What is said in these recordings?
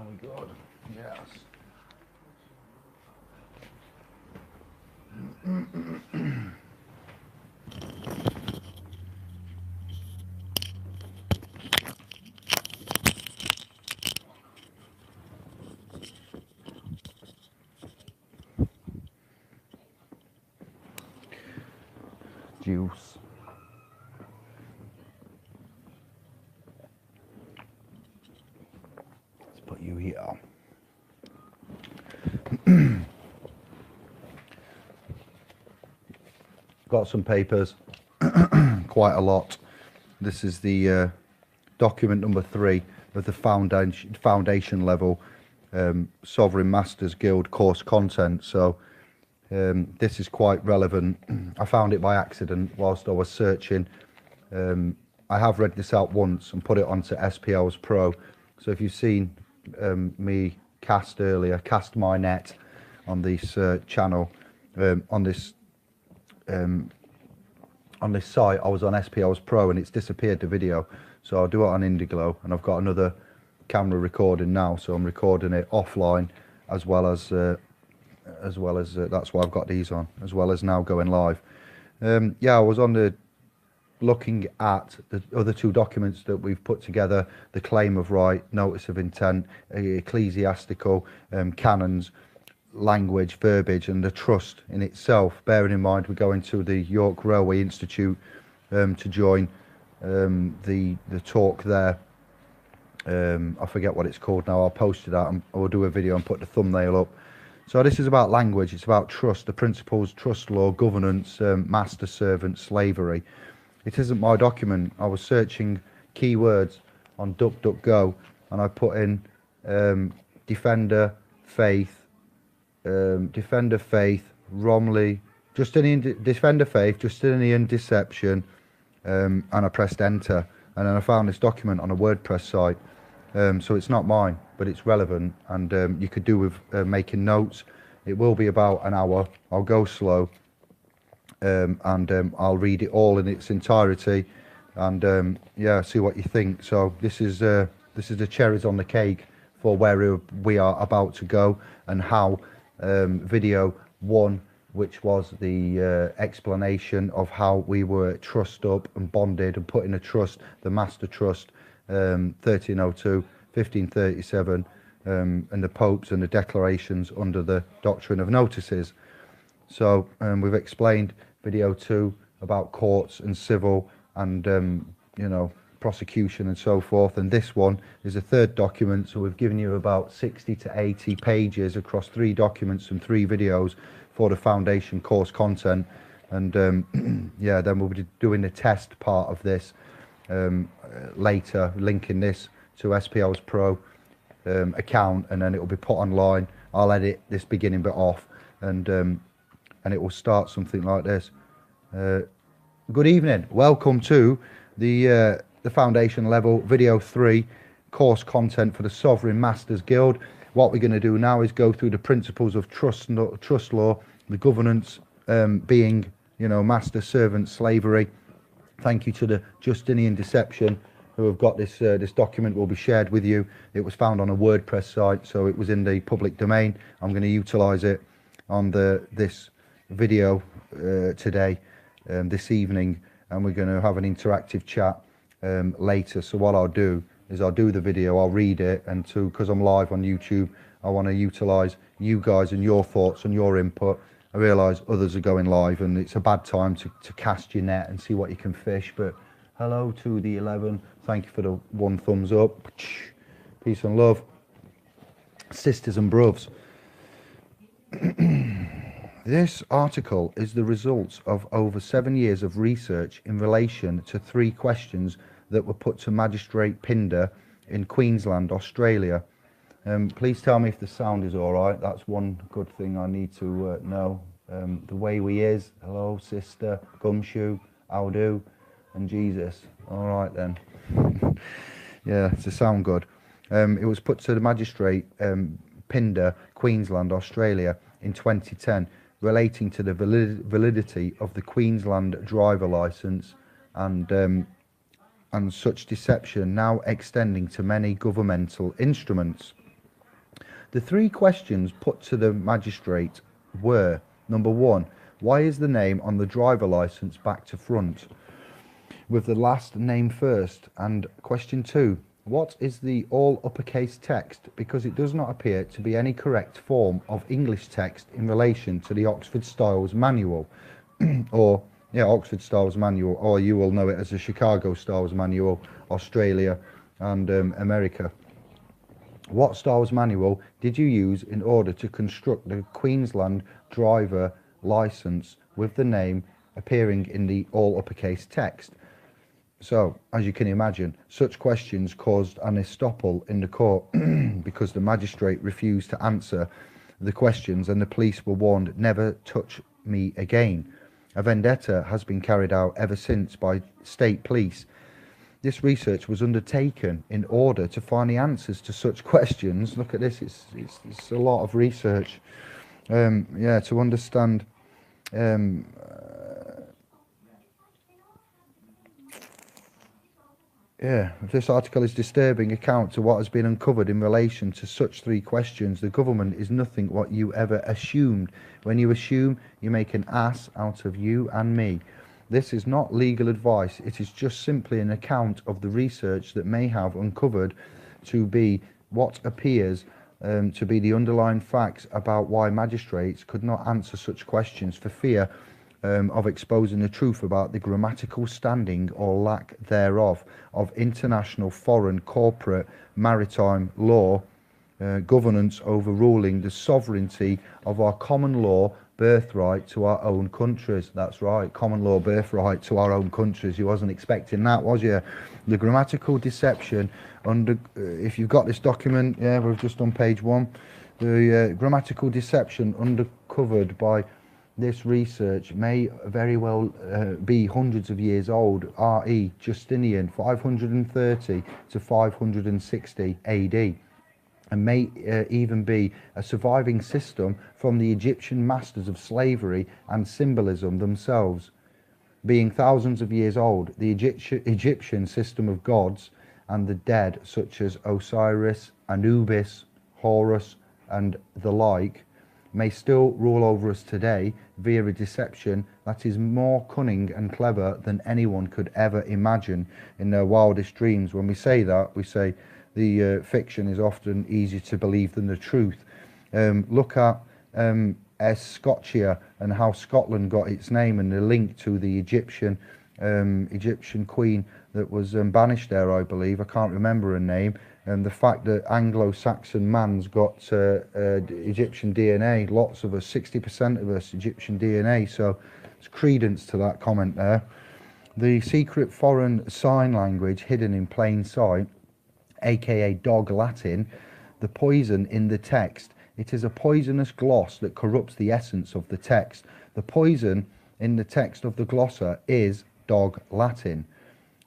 Oh God, yes. Juice. Let's put you here. Got some papers, quite a lot. This is the document number 3 of the foundation level Sovereign Masters Guild course content. So this is quite relevant. I found it by accident whilst I was searching. I have read this out once and put it onto SPL's Pro. So if you've seen me cast my net on this channel, on this site, I was on SPL's Pro and it's disappeared the video. So I'll do it on Indiglo, and I've got another camera recording now, so I'm recording it offline as well as that's why I've got these on, as well as now going live. Yeah, I was on looking at the other 2 documents that we've put together: the claim of right, notice of intent, ecclesiastical canons, language, verbiage, and the trust in itself. Bearing in mind we're going to the York Railway Institute to join the talk there. I forget what it's called now. I'll post it out and I'll do a video and put the thumbnail up. So this is about language. It's about trust, the principles, trust law, governance, master servant, slavery. It isn't my document. I was searching keywords on DuckDuckGo and I put in defender faith, Romley, defender faith, Justinian deception, and I pressed enter, and then I found this document on a WordPress site. So it's not mine, but it's relevant, and you could do with making notes. It will be about an hour. I'll go slow, and I'll read it all in its entirety, and yeah, see what you think. So this is the cherries on the cake for where we are about to go, and how video 1, which was the explanation of how we were trussed up and bonded and put in a trust, the master trust, 1302, 1537, and the popes and the declarations under the doctrine of notices. So we've explained video 2 about courts and civil and you know, prosecution and so forth, and this one is a 3rd document. So we've given you about 60 to 80 pages across 3 documents and 3 videos for the foundation course content, and yeah, then we'll be doing the test part of this later, linking this to SPL's Pro account, and then it will be put online. I'll edit this beginning bit off, and it will start something like this. Good evening, welcome to the foundation level video 3 course content for the Sovereign Masters Guild. What we're going to do now is go through the principles of trust law, the governance, being, you know, master servant slavery. Thank you to the Justinian Deception who have got this. This document will be shared with you. It was found on a WordPress site, so it was in the public domain. I'm going to utilize it on this video today, this evening, and we're going to have an interactive chat later. So what I'll do is I'll do the video, I'll read it, and because I'm live on YouTube, I want to utilize you guys and your thoughts and your input. I realise others are going live and it's a bad time to cast your net and see what you can fish, but hello to the 11. Thank you for the 1 thumbs up. Peace and love, sisters and bruvs. This article is the result of over 7 years of research in relation to 3 questions that were put to Magistrate Pinder in Queensland, Australia. Please tell me if the sound is all right. That's one good thing I need to know. The way we is, hello sister, Gumshoe, how do, and Jesus. All right then. Yeah, to sound good. It was put to the Magistrate Pinder, Queensland, Australia in 2010, relating to the validity of the Queensland driver licence and such deception now extending to many governmental instruments. The three questions put to the magistrate were: number one, why is the name on the driver licence back to front, with the last name first? And question two, what is the all uppercase text, because it does not appear to be any correct form of English text in relation to the Oxford Styles Manual, or Oxford Styles Manual, or you will know it as the Chicago Styles Manual, Australia and America. What Styles Manual did you use in order to construct the Queensland driver licence with the name appearing in the all uppercase text? So, as you can imagine, such questions caused an estoppel in the court because the magistrate refused to answer the questions, and the police were warned, never touch me again. A vendetta has been carried out ever since by state police. This research was undertaken in order to find the answers to such questions. Look at this, it's a lot of research, to understand this article is disturbing account to what has been uncovered in relation to such three questions. The government is nothing what you ever assumed. When you assume, you make an ass out of you and me. This is not legal advice. It is just simply an account of the research that may have uncovered to be what appears to be the underlying facts about why magistrates could not answer such questions for fear of exposing the truth about the grammatical standing or lack thereof of international, foreign, corporate, maritime law governance overruling the sovereignty of our common law birthright to our own countries. That's right, common law birthright to our own countries. You wasn't expecting that, was you? The grammatical deception under, if you've got this document, we've just done page 1. The grammatical deception uncovered by this research may very well be hundreds of years old, R.E. Justinian, 530 to 560 AD, and may even be a surviving system from the Egyptian masters of slavery and symbolism themselves. Being thousands of years old, the Egyptian system of gods and the dead, such as Osiris, Anubis, Horus, and the like, may still rule over us today via a deception that is more cunning and clever than anyone could ever imagine in their wildest dreams. When we say that, we say the fiction is often easier to believe than the truth. Look at Scotia and how Scotland got its name, and the link to the Egyptian queen that was banished there, I believe. I can't remember her name. And the fact that Anglo-Saxon man's got Egyptian DNA, lots of us, 60% of us, Egyptian DNA. So there's credence to that comment there. The secret foreign sign language hidden in plain sight, aka dog Latin, the poison in the text. It is a poisonous gloss that corrupts the essence of the text. The poison in the text of the glosser is dog Latin.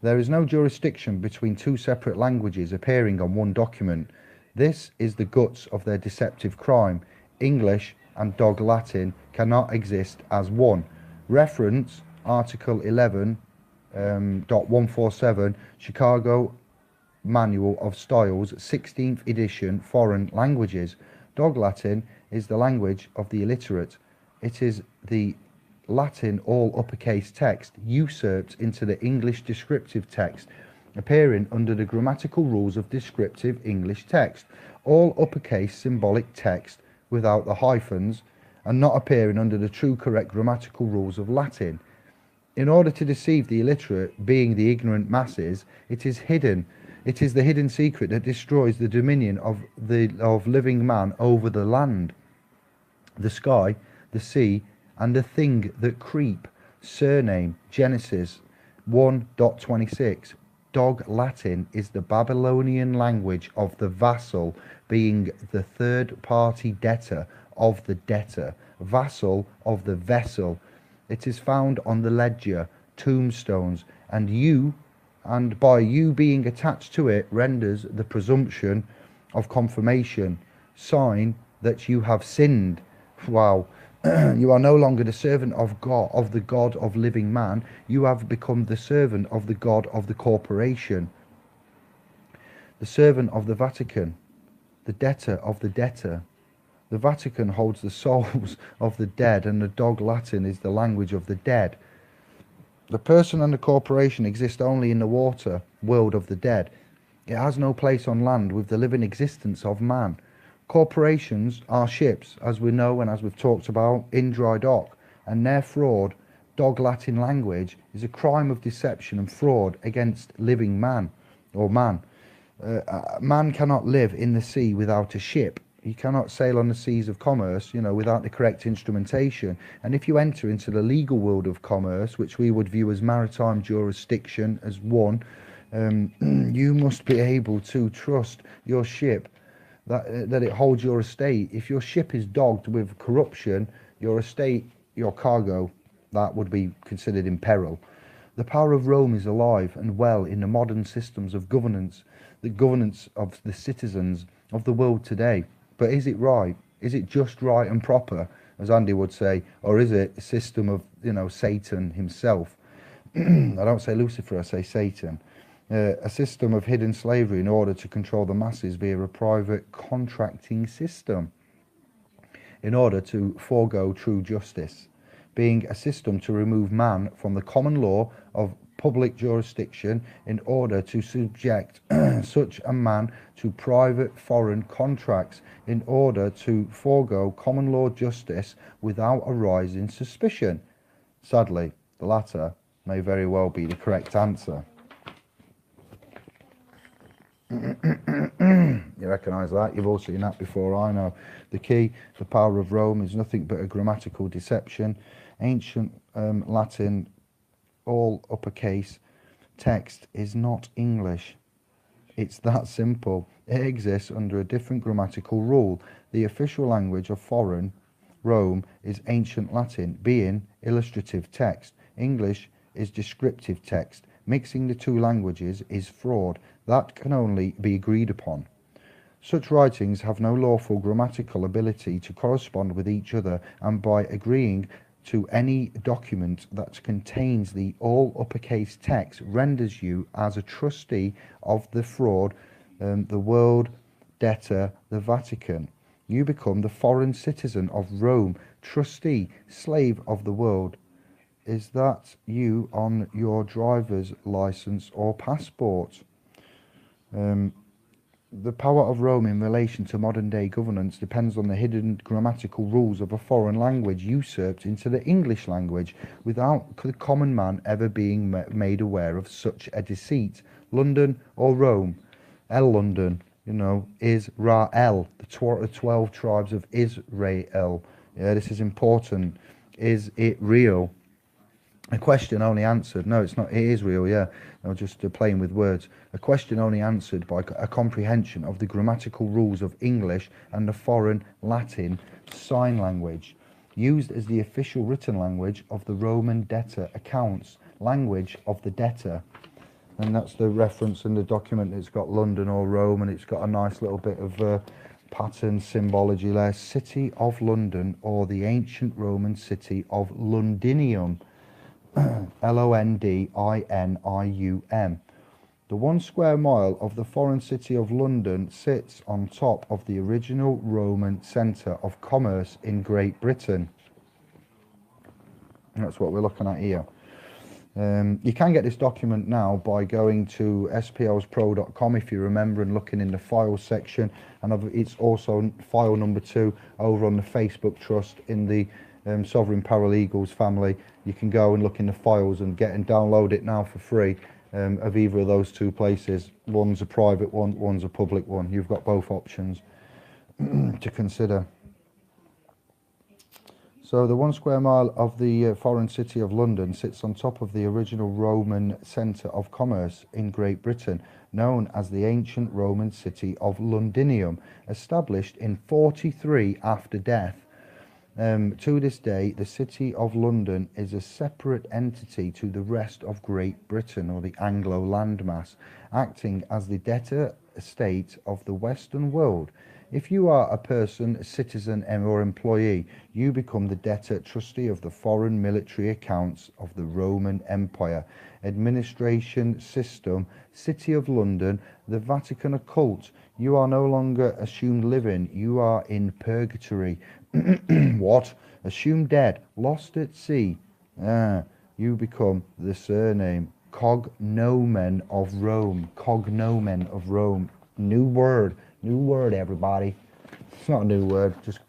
There is no jurisdiction between two separate languages appearing on one document. This is the guts of their deceptive crime. English and dog Latin cannot exist as one. Reference Article 11.147 Chicago Manual of Styles, 16th edition, foreign languages. Dog Latin is the language of the illiterate. It is the Latin all uppercase text usurped into the English descriptive text, appearing under the grammatical rules of descriptive English text, all uppercase symbolic text without the hyphens, and not appearing under the true correct grammatical rules of Latin. In order to deceive the illiterate, being the ignorant masses, it is hidden. It is the hidden secret that destroys the dominion of living man over the land, the sky, the sea, and the thing that creep. Surname Genesis 1.26. Dog Latin is the Babylonian language of the vassal, being the third party debtor of the debtor, vassal of the vessel. It is found on the ledger, tombstones, and by you being attached to it renders the presumption of confirmation, sign that you have sinned. Wow. You are no longer the servant of God, of the God of living man. You have become the servant of the God of the corporation, the servant of the Vatican. the debtor of the debtor. The Vatican holds the souls of the dead, and the dog Latin is the language of the dead. The person and the corporation exist only in the water world of the dead. It has no place on land with the living existence of man. Corporations are ships, as we know and as we've talked about, in dry dock, and their fraud, dog Latin language, is a crime of deception and fraud against living man, or man. Man cannot live in the sea without a ship. You cannot sail on the seas of commerce, without the correct instrumentation. And if you enter into the legal world of commerce, which we would view as maritime jurisdiction as one, you must be able to trust your ship that it holds your estate. If your ship is dogged with corruption, your estate, your cargo, that would be considered in peril. The power of Rome is alive and well in the modern systems of governance, the governance of the citizens of the world today. But is it right? Is it just right and proper, as Andy would say, or is it a system of, Satan himself? I don't say Lucifer, I say Satan. A system of hidden slavery in order to control the masses via a private contracting system, in order to forego true justice, being a system to remove man from the common law of public jurisdiction in order to subject such a man to private foreign contracts in order to forego common law justice without arising suspicion. Sadly, the latter may very well be the correct answer. You recognise that? You've all seen that before, I know. The key, the power of Rome, is nothing but a grammatical deception. Ancient Latin, all uppercase text is not English. It's that simple. It exists under a different grammatical rule. The official language of foreign Rome is ancient Latin, being illustrative text. English is descriptive text. Mixing the two languages is fraud. That can only be agreed upon. Such writings have no lawful grammatical ability to correspond with each other, and by agreeing to any document that contains the all uppercase text renders you as a trustee of the fraud, the world debtor, the Vatican. You become the foreign citizen of Rome, trustee, slave of the world. Is that you on your driver's license or passport? The power of Rome in relation to modern day governance depends on the hidden grammatical rules of a foreign language usurped into the English language without the common man ever being made aware of such a deceit. London or Rome? London, Israel, the 12 tribes of Israel. Yeah, this is important. Is it real? A question only answered. No, it's not. It is real, yeah. No, just playing with words. A question only answered by a comprehension of the grammatical rules of English and the foreign Latin sign language, used as the official written language of the Roman debtor accounts, language of the debtor. And that's the reference in the document. It's got London or Rome, and it's got a nice little bit of pattern symbology there. City of London, or the ancient Roman city of Londinium. Londinium. The 1 square mile of the foreign city of London sits on top of the original Roman centre of commerce in Great Britain. That's what we're looking at here. You can get this document now by going to splspro.com, if you remember, and looking in the files section, and it's also file number 2 over on the Facebook Trust in the Sovereign Paralegals family. You can go and look in the files and download it now for free of either of those two places. One's a private one, one's a public one. You've got both options to consider. So the 1 square mile of the foreign city of London sits on top of the original Roman centre of commerce in Great Britain, known as the ancient Roman city of Londinium, established in 43 after death. To this day, the City of London is a separate entity to the rest of Great Britain, or the Anglo landmass, acting as the debtor state of the Western world. If you are a person, a citizen, or employee, you become the debtor trustee of the foreign military accounts of the Roman Empire, administration system, City of London, the Vatican occult. You are no longer assumed living, you are in purgatory. What? Assumed dead, lost at sea. Ah, you become the surname. Cognomen of Rome. Cognomen of Rome. New word. New word, everybody. It's not a new word, just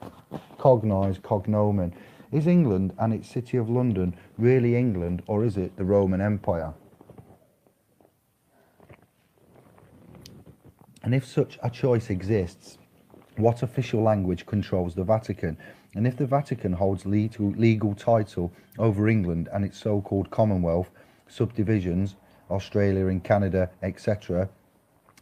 cognize, cognomen. Is England and its city of London really England, or is it the Roman Empire? And if such a choice exists, what official language controls the Vatican? And if the Vatican holds legal title over England and its so-called Commonwealth, subdivisions, Australia and Canada, etc.,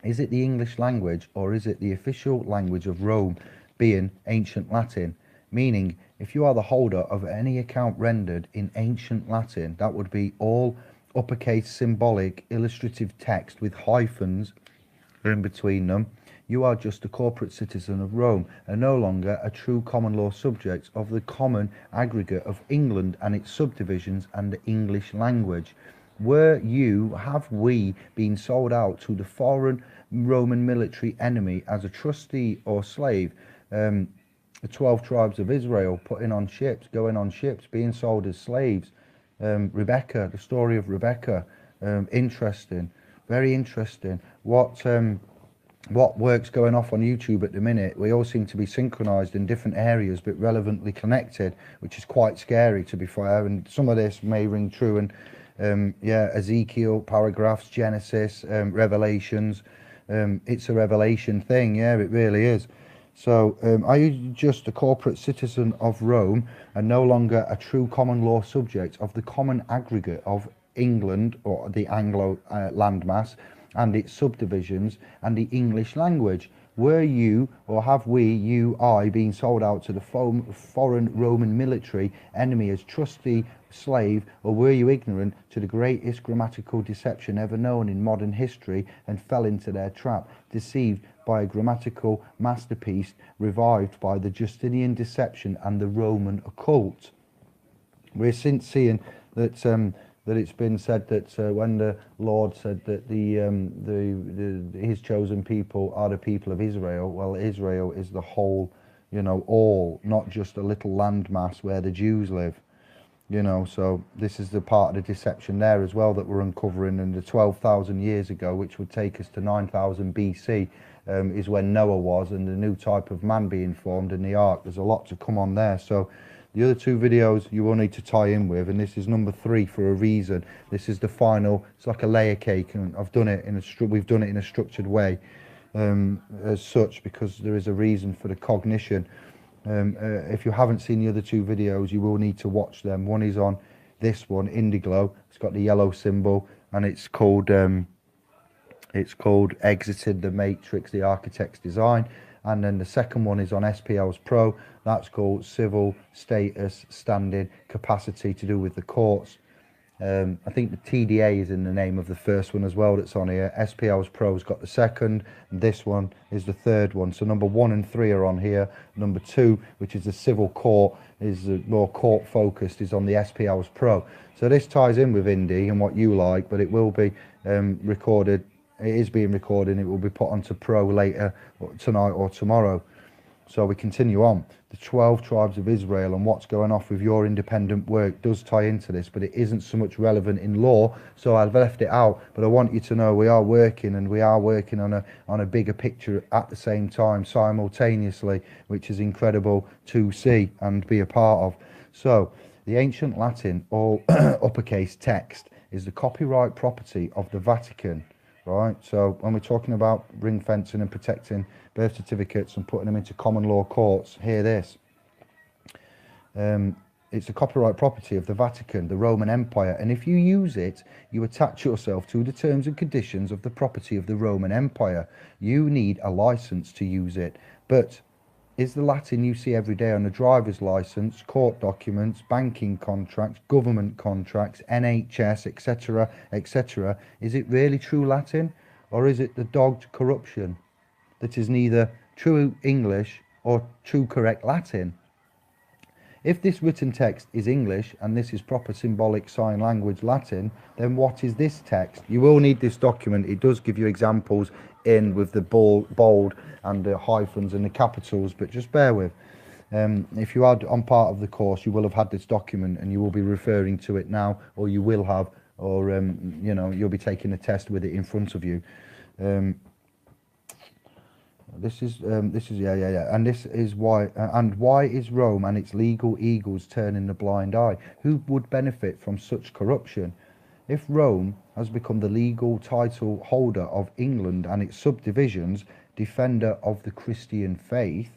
is it the English language or is it the official language of Rome, being ancient Latin? Meaning, if you are the holder of any account rendered in ancient Latin, that would be all uppercase symbolic illustrative text with hyphens in between them, you are just a corporate citizen of Rome and no longer a true common law subject of the common aggregate of England and its subdivisions and the English language. Have we been sold out to the foreign Roman military enemy as a trustee or slave? The 12 tribes of Israel putting on ships, going on ships, being sold as slaves. Rebecca, the story of Rebecca, interesting, very interesting. What work's going off on YouTube at the minute? We all seem to be synchronized in different areas but relevantly connected, which is quite scary, to be fair. And some of this may ring true. And yeah, Ezekiel, paragraphs, Genesis, Revelations. It's a revelation thing. Yeah, it really is. So, are you just a corporate citizen of Rome and no longer a true common law subject of the common aggregate of England, or the Anglo landmass, and its subdivisions and the English language? Were you, or have I, been sold out to the foreign Roman military enemy as trustee, slave, or were you ignorant to the greatest grammatical deception ever known in modern history and fell into their trap, deceived by a grammatical masterpiece revived by the Justinian deception and the Roman occult? We're since seeing that that it's been said that when the Lord said that his chosen people are the people of Israel, well, Israel is the whole, all, not just a little landmass where the Jews live. So this is the part of the deception there as well that we're uncovering. And the 12,000 years ago, which would take us to 9,000 BC, is when Noah was, and the new type of man being formed in the ark. There's a lot to come on there. So the other two videos you will need to tie in with, and this is number 3 for a reason. This is the final. It's like a layer cake, and we've done it in a structured way, as such, because there is a reason for the cognition. If you haven't seen the other two videos, you will need to watch them. One is on this one, Indiglo. It's got the yellow symbol, and it's called Exited the Matrix, the Architect's Design. And then the second one is on SPL's Pro. That's called Civil Status Standing Capacity, to do with the courts. I think the TDA is in the name of the first one as well that's on here. SPL's Pro's got the second, and this one is the third one. So number 1 and 3 are on here. Number 2, which is the civil court, is more court focused, is on the SPL's Pro. So this ties in with Indy and what you like, but it will be recorded. It is being recorded, and it will be put onto Pro later, tonight or tomorrow. So we continue on. The 12 tribes of Israel and what's going off with your independent work does tie into this, but it isn't so much relevant in law, so I've left it out. But I want you to know we are working, and we are working on a bigger picture at the same time, simultaneously, which is incredible to see and be a part of. So the ancient Latin, all uppercase text, is the copyright property of the Vatican. Right, so when we're talking about ring fencing and protecting birth certificates and putting them into common law courts, hear this. It's a copyright property of the Vatican, the Roman Empire, and if you use it, you attach yourself to the terms and conditions of the property of the Roman Empire. You need a license to use it, but is the Latin you see every day on a driver's license, court documents, banking contracts, government contracts, NHS, etc., etc., is it really true Latin, or is it the dogged corruption that is neither true English or true correct Latin? If this written text is English and this is proper symbolic sign language Latin, then what is this text? You will need this document. It does give you examples in with the bold and the hyphens and the capitals, but just bear with. If you are on part of the course, you will have had this document and you will be referring to it now, or you will have, or you know, you'll be taking a test with it in front of you. This is and this is why and why is Rome and its legal eagles turning a blind eye? Who would benefit from such corruption? If Rome has become the legal title holder of England and its subdivisions, defender of the Christian faith,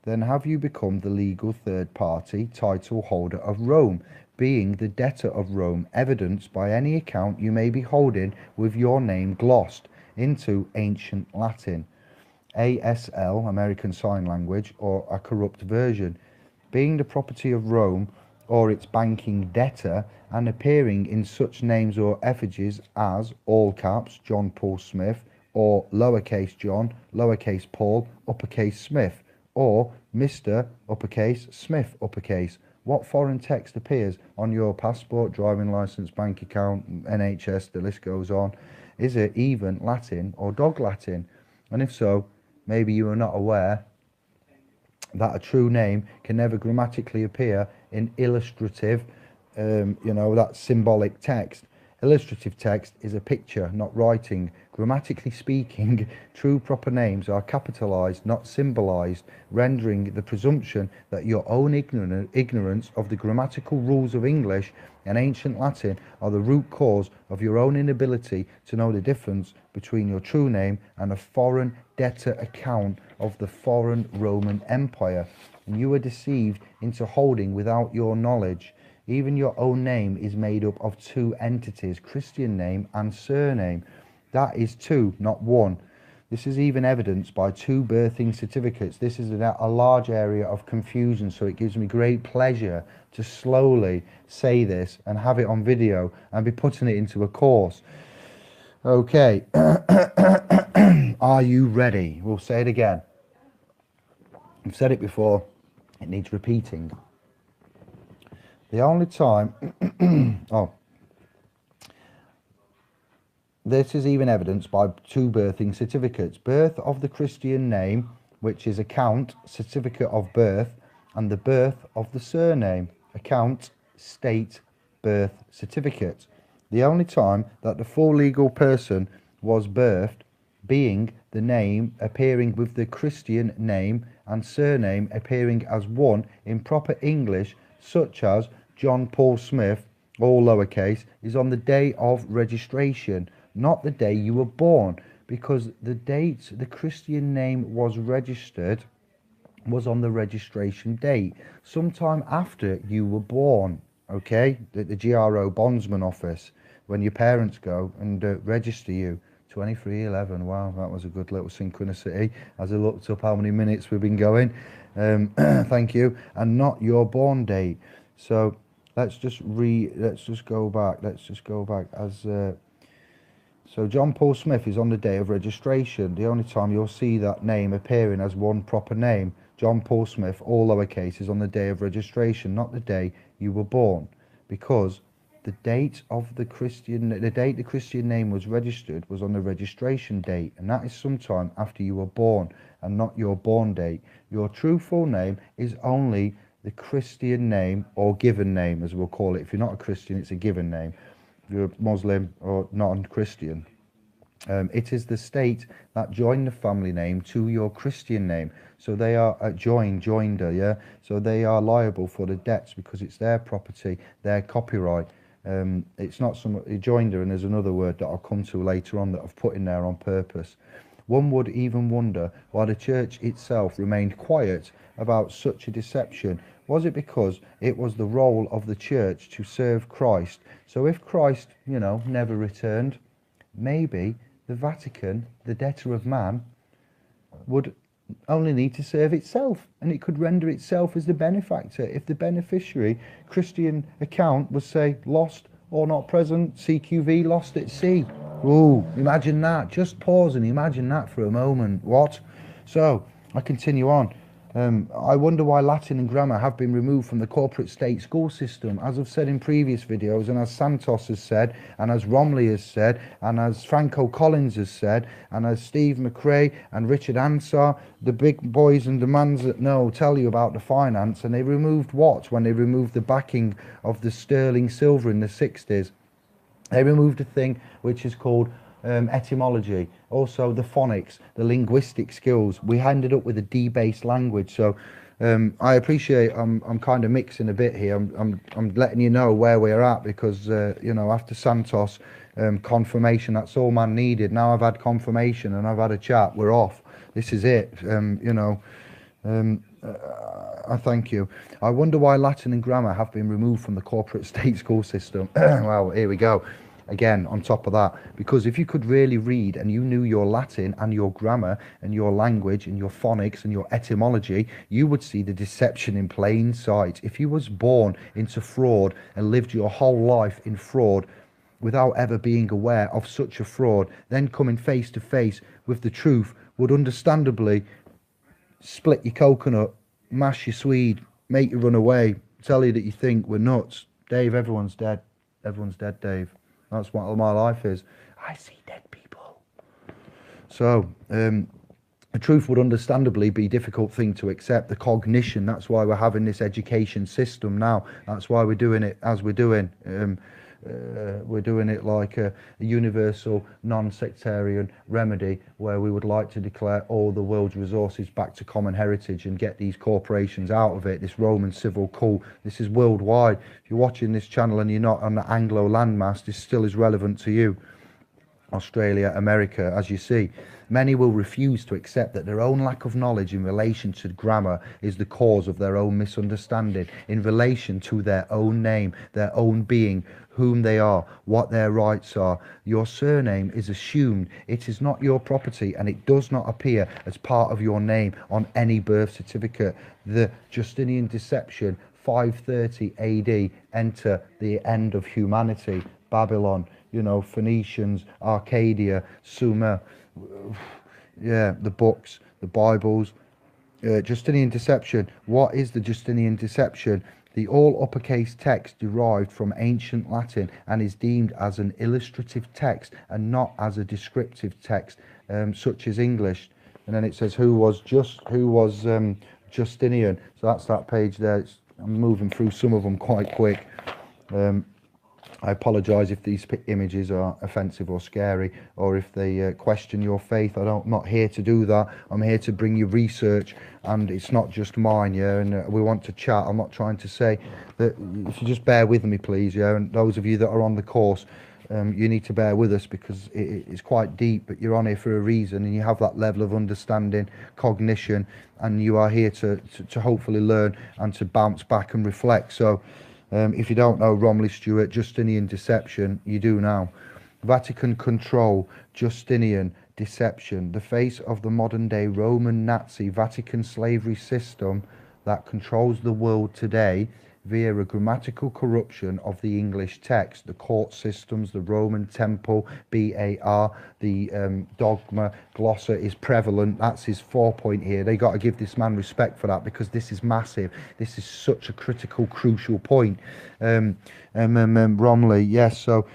then have you become the legal third party title holder of Rome, being the debtor of Rome, evidenced by any account you may be holding with your name glossed into ancient Latin, ASL, American Sign Language, or a corrupt version, being the property of Rome or its banking debtor, and appearing in such names or effigies as, all caps, John Paul Smith, or lowercase John, lowercase Paul, uppercase Smith, or Mr. uppercase Smith uppercase. What foreign text appears on your passport, driving license, bank account, NHS, the list goes on? Is it even Latin or dog Latin? And if so, maybe you are not aware that a true name can never grammatically appear in illustrative, that symbolic text. Illustrative text is a picture, not writing. Grammatically speaking, true proper names are capitalized, not symbolized, rendering the presumption that your own ignorance of the grammatical rules of English and ancient Latin are the root cause of your own inability to know the difference between your true name and a foreign debtor account of the foreign Roman Empire. And you are deceived into holding without your knowledge. Even your own name is made up of two entities, Christian name and surname. That is two, not one. This is even evidenced by two birthing certificates. This is a large area of confusion, so it gives me great pleasure to slowly say this and have it on video and be putting it into a course. Okay. Are you ready? We'll say it again. I've said it before. It needs repeating. The only time... This is even evidenced by two birthing certificates. Birth of the Christian name, which is account, certificate of birth, and the birth of the surname, account, state, birth certificate. The only time that the full legal person was birthed, being the name appearing with the Christian name and surname appearing as one in proper English, such as John Paul Smith, all lowercase, is on the day of registration, not the day you were born, because the date the Christian name was registered was on the registration date, sometime after you were born, okay? The GRO bondsman office, when your parents go and register you. 23:11, wow, that was a good little synchronicity as I looked up how many minutes we've been going. Thank you. And not your born date. So let's just go back as so John Paul Smith is on the day of registration. The only time you'll see that name appearing as one proper name, John Paul Smith, all lowercase, is on the day of registration, not the day you were born, because the date the Christian name was registered was on the registration date, and that is sometime after you were born and not your born date. Your true full name is only the Christian name, or given name as we'll call it. If you're not a Christian, it's a given name. If you're a Muslim or non-Christian, it is the state that joined the family name to your Christian name. So they are joinder, yeah? So they are liable for the debts because it's their property, their copyright. It's not some joinder, and there's another word that I'll come to later on that I've put in there on purpose. One would even wonder why the church itself remained quiet about such a deception. Was it because it was the role of the church to serve Christ? So if Christ, never returned, maybe the Vatican, the debtor of man, would only need to serve itself, and it could render itself as the benefactor if the beneficiary Christian account was, say, lost or not present, CQV, lost at sea. Ooh, imagine that. Just pause and imagine that for a moment. What? So I continue on. I wonder why Latin and grammar have been removed from the corporate state school system. As I've said in previous videos, and as Santos has said, and as Romley has said, and as Franco Collins has said, and as Steve McRae and Richard Ansar, the big boys and the mans that know tell you about the finance, and they removed what when they removed the backing of the sterling silver in the 60s? They removed a thing which is called etymology, also the phonics, the linguistic skills. We ended up with a D-based language. So I appreciate I'm kind of mixing a bit here. I'm letting you know where we're at because you know, after Santos confirmation, that's all man needed. Now I've had confirmation and I've had a chat. We're off. This is it. You know. I thank you. I wonder why Latin and grammar have been removed from the corporate state school system. Well, here we go. Again, on top of that, because if you could really read and you knew your Latin and your grammar and your language and your phonics and your etymology, you would see the deception in plain sight. If you was born into fraud and lived your whole life in fraud without ever being aware of such a fraud, then coming face to face with the truth would understandably split your coconut, mash your Swede, make you run away, tell you that you think we're nuts. Dave, everyone's dead. Everyone's dead, Dave. That's what my life is. I see dead people. So, the truth would understandably be a difficult thing to accept. The cognition, that's why we're having this education system now. That's why we're doing it as we're doing. We're doing it like a universal non-sectarian remedy where we would like to declare all the world's resources back to common heritage and get these corporations out of it, this Roman civil cult. This is worldwide. If you're watching this channel and you're not on the Anglo landmass, this still is relevant to you. Australia, America, as you see. Many will refuse to accept that their own lack of knowledge in relation to grammar is the cause of their own misunderstanding in relation to their own name, their own being, whom they are, what their rights are. Your surname is assumed. It is not your property and it does not appear as part of your name on any birth certificate. The Justinian deception, 530 AD, enter the end of humanity. Babylon, you know, Phoenicians, Arcadia, Sumer, yeah, the books, the Bibles. Justinian deception. What is the Justinian deception? The all uppercase text derived from ancient Latin and is deemed as an illustrative text and not as a descriptive text, such as English. And then it says who was Justinian. So that's that page there. I'm moving through some of them quite quick. I apologise if these images are offensive or scary, or if they question your faith. I'm not here to do that. I'm here to bring you research, and it's not just mine, yeah. And we want to chat. I'm not trying to say that. If you just bear with me, please, yeah. And those of you that are on the course, you need to bear with us because it's quite deep. But you're on here for a reason, and you have that level of understanding, cognition, and you are here to hopefully learn and to bounce back and reflect. So. If you don't know Romley Stewart, Justinian deception, you do now. Vatican control, Justinian deception, the face of the modern day Roman Nazi Vatican slavery system that controls the world today via a grammatical corruption of the English text, the court systems, the Roman temple, BAR, the dogma, glossa is prevalent. That's his 4-point here. They got to give this man respect for that because this is massive. This is such a critical, crucial point. Romley, yes, so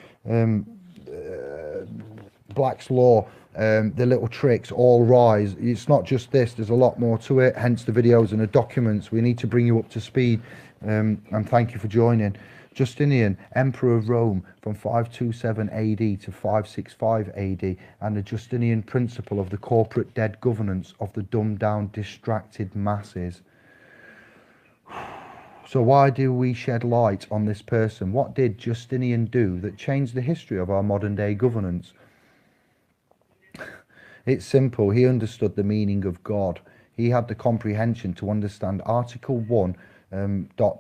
Black's Law, the little tricks, all rise. It's not just this, there's a lot more to it, hence the videos and the documents. We need to bring you up to speed. And thank you for joining. Justinian, Emperor of Rome from 527 AD to 565 AD, and the Justinian principle of the corporate dead governance of the dumbed down, distracted masses. So why do we shed light on this person? What did Justinian do that changed the history of our modern day governance? It's simple. He understood the meaning of God. He had the comprehension to understand Article 1,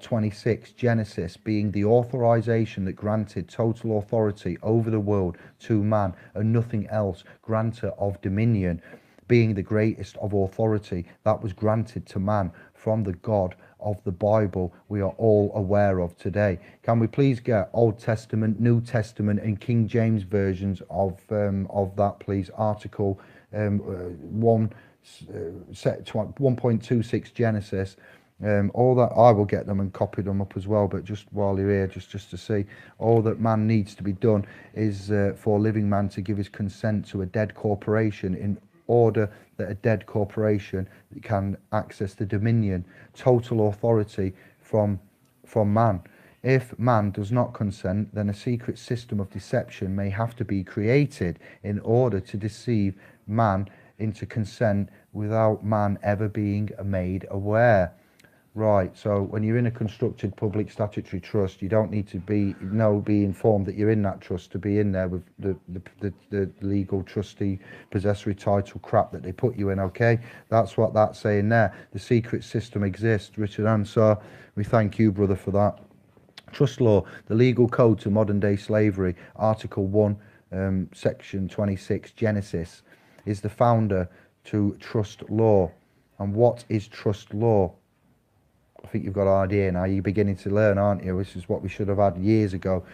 26 Genesis being the authorization that granted total authority over the world to man and nothing else, grantor of dominion, being the greatest of authority that was granted to man from the God of the Bible we are all aware of today. Can we please get Old Testament, New Testament and King James versions of that, please? Article 1 set 1.26 Genesis. All that, I will get them and copy them up as well, but just while you're here, just to see, all that man needs to be done is for living man to give his consent to a dead corporation in order that a dead corporation can access the dominion, total authority from man. If man does not consent, then a secret system of deception may have to be created in order to deceive man into consent without man ever being made aware. Right, so when you're in a constructed public statutory trust, you don't need to be informed that you're in that trust to be in there with the legal trustee possessory title crap that they put you in, okay? That's what that's saying there. The secret system exists. Richard Ansar, we thank you, brother, for that. Trust law, the legal code to modern day slavery, Article 1, Section 26, Genesis, is the founder to trust law. And what is trust law? I think you've got an idea now. You're beginning to learn, aren't you? This is what we should have had years ago.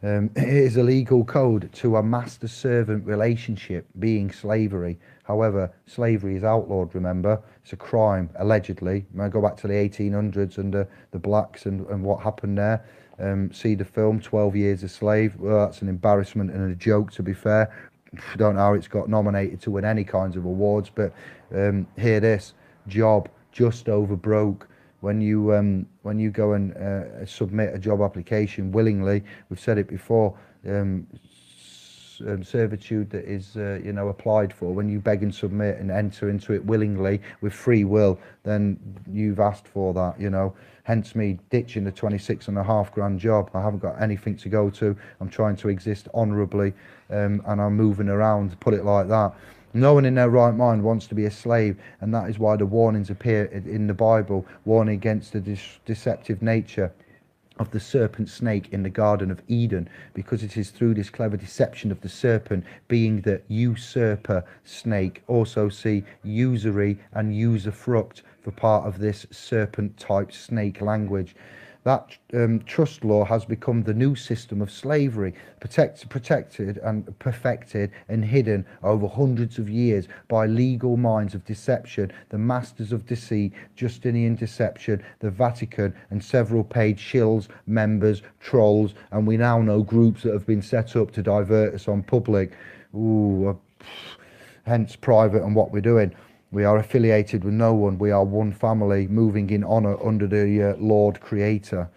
It is a legal code to a master-servant relationship, being slavery. However, slavery is outlawed, remember? It's a crime, allegedly. I go back to the 1800s and the blacks and what happened there. See the film, 12 Years a Slave. Well, that's an embarrassment and a joke, to be fair. I don't know how it's got nominated to win any kinds of awards, but hear this. Job, just over broke. When you go and submit a job application willingly, we've said it before, servitude that is applied for, when you beg and submit and enter into it willingly with free will, then you've asked for that, hence me ditching the 26.5 grand job. I haven't got anything to go to. I'm trying to exist honourably, and I'm moving around, put it like that. No one in their right mind wants to be a slave, and that is why the warnings appear in the Bible, warning against the deceptive nature of the serpent snake in the Garden of Eden, because it is through this clever deception of the serpent, being the usurper snake. Also see usury and usufruct for part of this serpent type snake language. That trust law has become the new system of slavery, protected and perfected and hidden over hundreds of years by legal minds of deception, the masters of deceit, Justinian deception, the Vatican, and several paid shills, members, trolls, and we now know groups that have been set up to divert us on public. Hence private and what we're doing. We are affiliated with no one. We are one family, moving in honour under the Lord Creator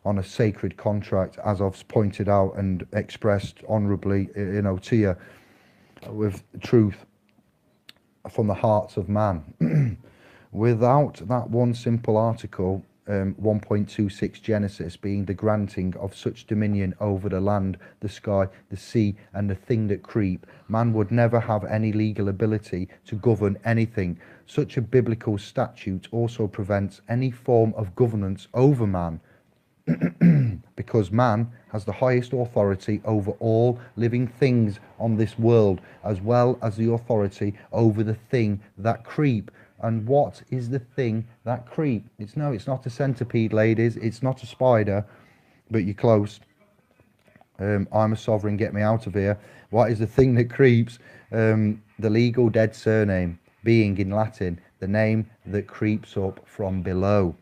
on a sacred contract, as I've pointed out and expressed honourably, to you, with truth from the hearts of man. Without that one simple article, 1.26 Genesis, being the granting of such dominion over the land, the sky, the sea, and the thing that creep, man would never have any legal ability to govern anything. Such a biblical statute also prevents any form of governance over man, because man has the highest authority over all living things on this world, as well as the authority over the thing that creep. And what is the thing that creep? It's not a centipede, ladies. It's not a spider, but you're close. I'm a sovereign, get me out of here. What is the thing that creeps? The legal dead surname, being in Latin, the name that creeps up from below.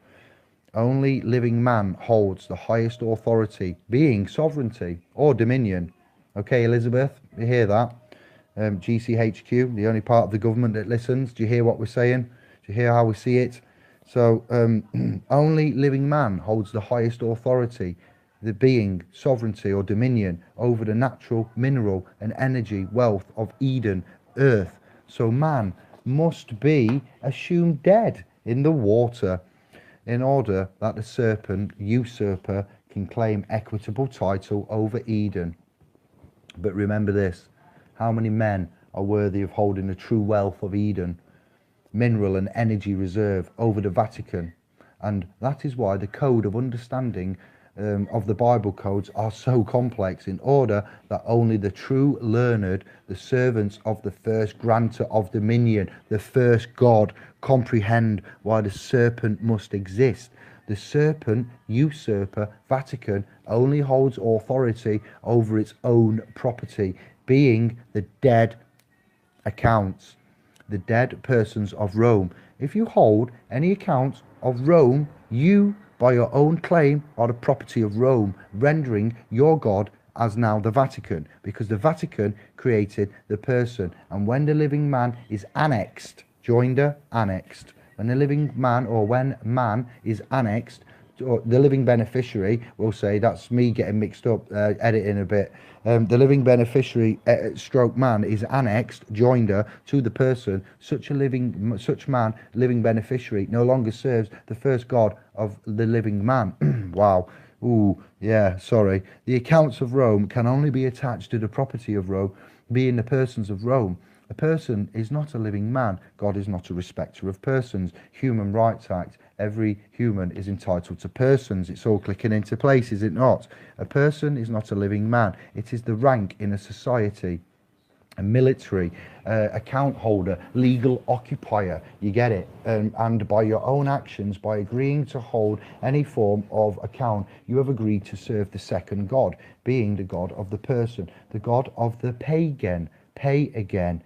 Only living man holds the highest authority, being sovereignty or dominion. Okay, Elizabeth, you hear that? GCHQ, the only part of the government that listens. Do you hear what we're saying? Do you hear how we see it? So only living man holds the highest authority, the being, sovereignty or dominion over the natural, mineral and energy wealth of Eden, earth. So man must be assumed dead in the water in order that the serpent, usurper, can claim equitable title over Eden. But remember this, how many men are worthy of holding the true wealth of Eden, mineral and energy reserve over the Vatican? And that is why the code of understanding of the Bible codes are so complex, in order that only the true learned, the servants of the first grantor of dominion, the first God, comprehend why the serpent must exist. The serpent, usurper, Vatican, only holds authority over its own property, being the dead accounts. the dead persons of Rome. If you hold any accounts of Rome, you, by your own claim, are the property of Rome, rendering your God as now the Vatican, because the Vatican created the person. And when the living man is annexed, joinder, annexed, when the living man, or when man is annexed, or the living beneficiary, will say, that's me getting mixed up, editing a bit. The living beneficiary, stroke man, is annexed, joinder, to the person. Such man, living beneficiary, no longer serves the first God of the living man. Wow. Ooh, yeah, sorry. The accounts of Rome can only be attached to the property of Rome, being the persons of Rome. A person is not a living man. God is not a respecter of persons. Human Rights Act. Every human is entitled to persons. It's all clicking into place, is it not? A person is not a living man. It is the rank in a society. A military, account holder, legal occupier, you get it. And by your own actions, by agreeing to hold any form of account, you have agreed to serve the second God, being the God of the person, the God of the pagan, pay again.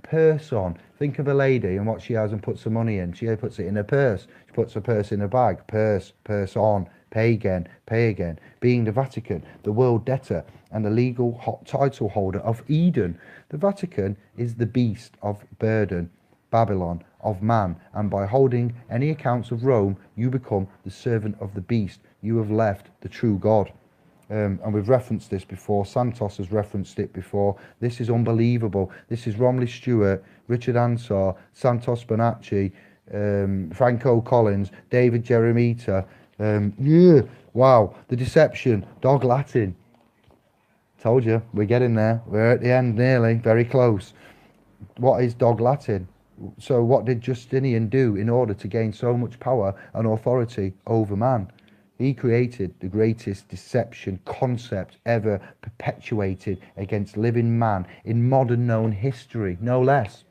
Person. Think of a lady and what she has and puts the money in. She puts it in her purse. She puts her purse in a bag. Purse on. Pay again. Pay again. Being the Vatican, the world debtor, and the legal title holder of Eden. The Vatican is the beast of burden, Babylon, of man, and by holding any accounts of Rome, you become the servant of the beast. You have left the true God. And we've referenced this before. Santos has referenced it before. This is unbelievable. This is Romley Stewart, Richard Ansar, Santos Bonacci, Franco Collins, David Jeremita. Yeah, wow, the deception, dog Latin. Told you, we're getting there. We're at the end nearly, very close. What is dog Latin? So what did Justinian do in order to gain so much power and authority over man? He created the greatest deception concept ever perpetuated against living man in modern known history, no less.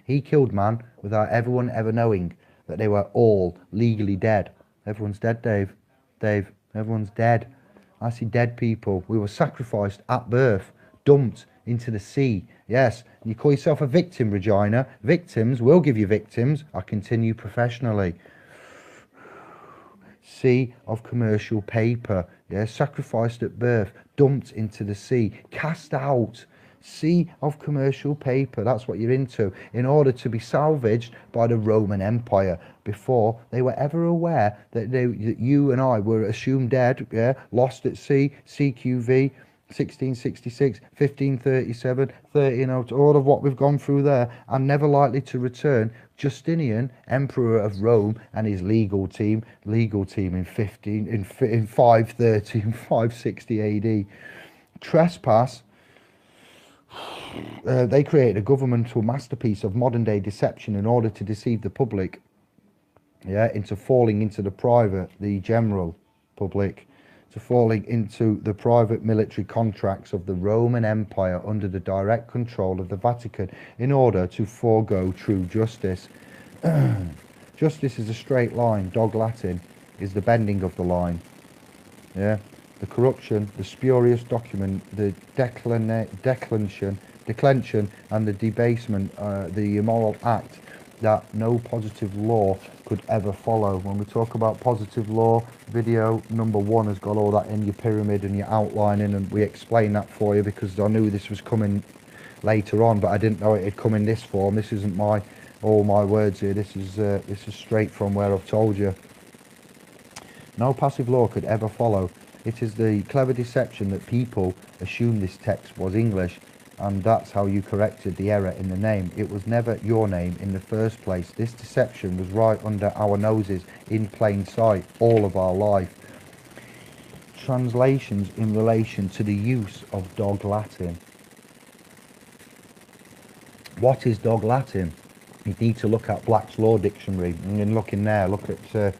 He killed man without everyone ever knowing that they were all legally dead. Everyone's dead, Dave. Dave, everyone's dead. I see dead people. We were sacrificed at birth, dumped into the sea. Yes, you call yourself a victim, Regina. Victims will give you victims. I continue professionally. Sea of commercial paper, yeah, sacrificed at birth, dumped into the sea, cast out. Sea of commercial paper, that's what you're into, in order to be salvaged by the Roman Empire before they were ever aware that you and I were assumed dead, yeah, lost at sea, CQV, 1666, 1537, 1302, all of what we've gone through there, and never likely to return. Justinian, Emperor of Rome, and his legal team in 530 and 560 AD. Trespass. They created a governmental masterpiece of modern day deception in order to deceive the public, yeah, into falling into the general public, to falling into the private military contracts of the Roman Empire under the direct control of the Vatican in order to forego true justice. Justice is a straight line. Dog Latin is the bending of the line. Yeah, the corruption, the spurious document, the declension, and the debasement, the immoral act that no positive law could ever follow. When we talk about positive law, video number 1 has got all that in your pyramid and your outlining, and we explain that for you because I knew this was coming later on, but I didn't know it had come in this form. This isn't all my words here. This is straight from where I've told you. No passive law could ever follow. It is the clever deception that people assume this text was English, and that's how you corrected the error in the name. It was never your name in the first place. This deception was right under our noses, in plain sight, all of our life. Translations in relation to the use of dog Latin. What is dog Latin? You need to look at Black's Law Dictionary, and look in there, look at,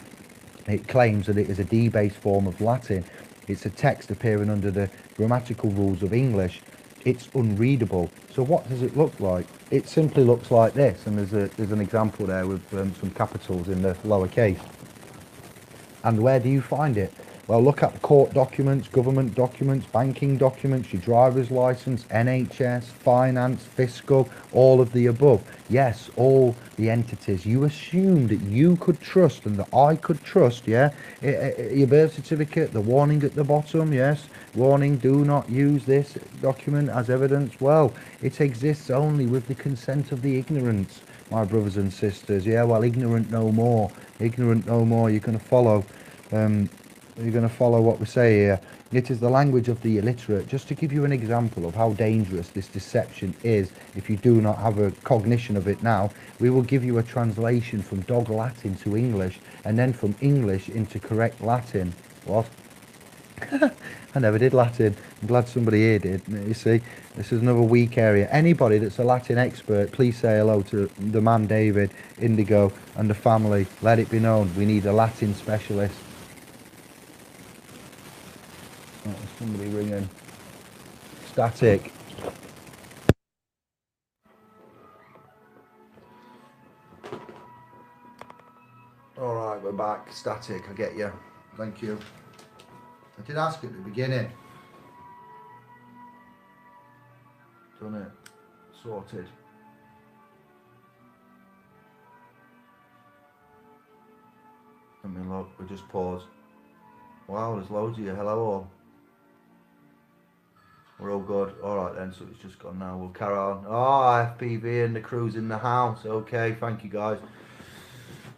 it claims that it is a debased form of Latin. It's a text appearing under the grammatical rules of English. It's unreadable. So what does it look like? It simply looks like this, and there's an example there with some capitals in the lowercase. And where do you find it? Well, look at court documents, government documents, banking documents, your driver's license, NHS, finance, fiscal, all of the above. Yes, all the entities you assume that you could trust and that I could trust, yeah? Your birth certificate, the warning at the bottom, yes? Warning, do not use this document as evidence. Well, it exists only with the consent of the ignorant, my brothers and sisters. Yeah, well, ignorant no more. Ignorant no more. You're going to follow. You're going to follow what we say here. It is the language of the illiterate. Just to give you an example of how dangerous this deception is, if you do not have a cognition of it now, we will give you a translation from dog Latin to English, and then from English into correct Latin. What? I never did Latin. I'm glad somebody here did. You see, this is another weak area. Anybody that's a Latin expert, please say hello to the man David, Indigo, and the family. Let it be known, we need a Latin specialist. Oh, there's somebody ringing. Static. All right, we're back. Static, I get you. Thank you. I did ask at the beginning. Done it. Sorted. Let me look. We just paused. Wow, there's loads of you. Hello all. We're all good. Alright then, so it's just gone now. We'll carry on. Oh, FPV and the crew's in the house. Okay, thank you guys.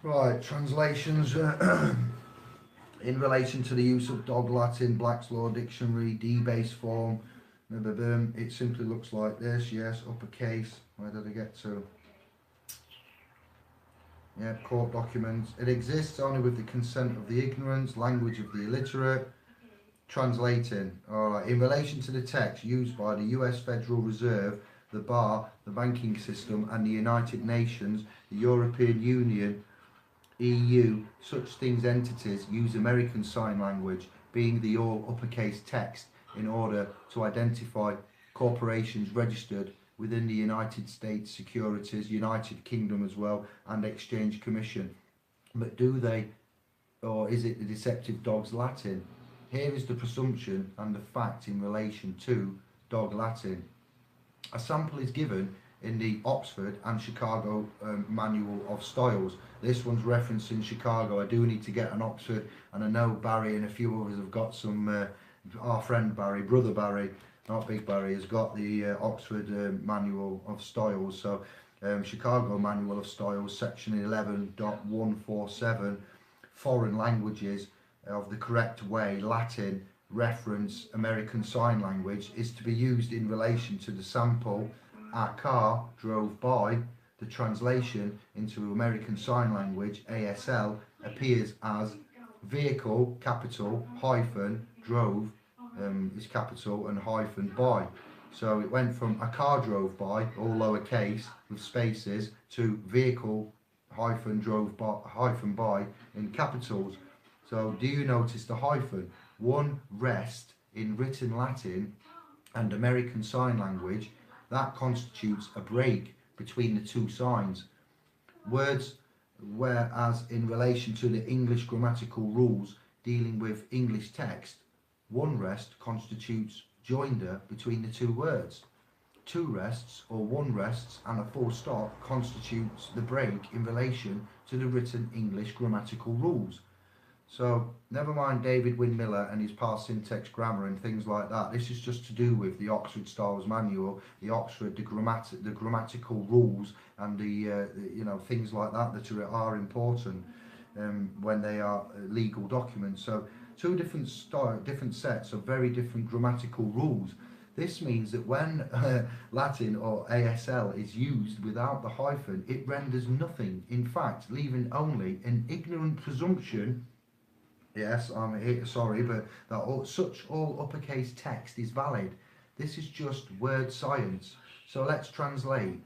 Right, translations. In relation to the use of dog Latin, Black's Law Dictionary, D-base form, it simply looks like this. Yes, uppercase. Where did I get to? Yeah, court documents. It exists only with the consent of the ignorant, language of the illiterate. Translating. Alright, in relation to the text used by the US Federal Reserve, the bar, the banking system, and the United Nations, the European Union, EU, such things entities use American Sign Language, being the all uppercase text, in order to identify corporations registered within the United States Securities, United Kingdom as well, and Exchange Commission. But do they, or is it the deceptive dog's Latin? Here is the presumption and the fact in relation to dog Latin. A sample is given in the Oxford and Chicago Manual of Styles. This one's referenced in Chicago. I do need to get an Oxford, and I know Barry and a few others have got some, our friend Barry, brother Barry, not Big Barry, has got the Oxford Manual of Styles. So Chicago Manual of Styles, section 11.147, foreign languages of the correct way, Latin, reference, American Sign Language, is to be used in relation to the sample, our car drove by. The translation into American Sign Language, ASL, appears as vehicle, capital, hyphen, drove, is capital, and hyphen by. So it went from a car drove by, all lowercase, with spaces, to vehicle, hyphen, drove by, hyphen by, in capitals. So do you notice the hyphen? One rest in written Latin and American Sign Language, that constitutes a break between the two signs. Words, whereas in relation to the English grammatical rules dealing with English text, one rest constitutes joinder between the two words. Two rests or one rests and a full stop constitutes the break in relation to the written English grammatical rules. So never mind David Wynne-Miller and his past syntax grammar and things like that. This is just to do with the Oxford Styles Manual, the Oxford, the grammatical rules, and the you know, things like that that are important when they are legal documents. So two different sets of very different grammatical rules. This means that when Latin or ASL is used without the hyphen, it renders nothing. In fact, leaving only an ignorant presumption. Yes, I'm here, sorry, but that such all uppercase text is valid. This is just word science. So let's translate.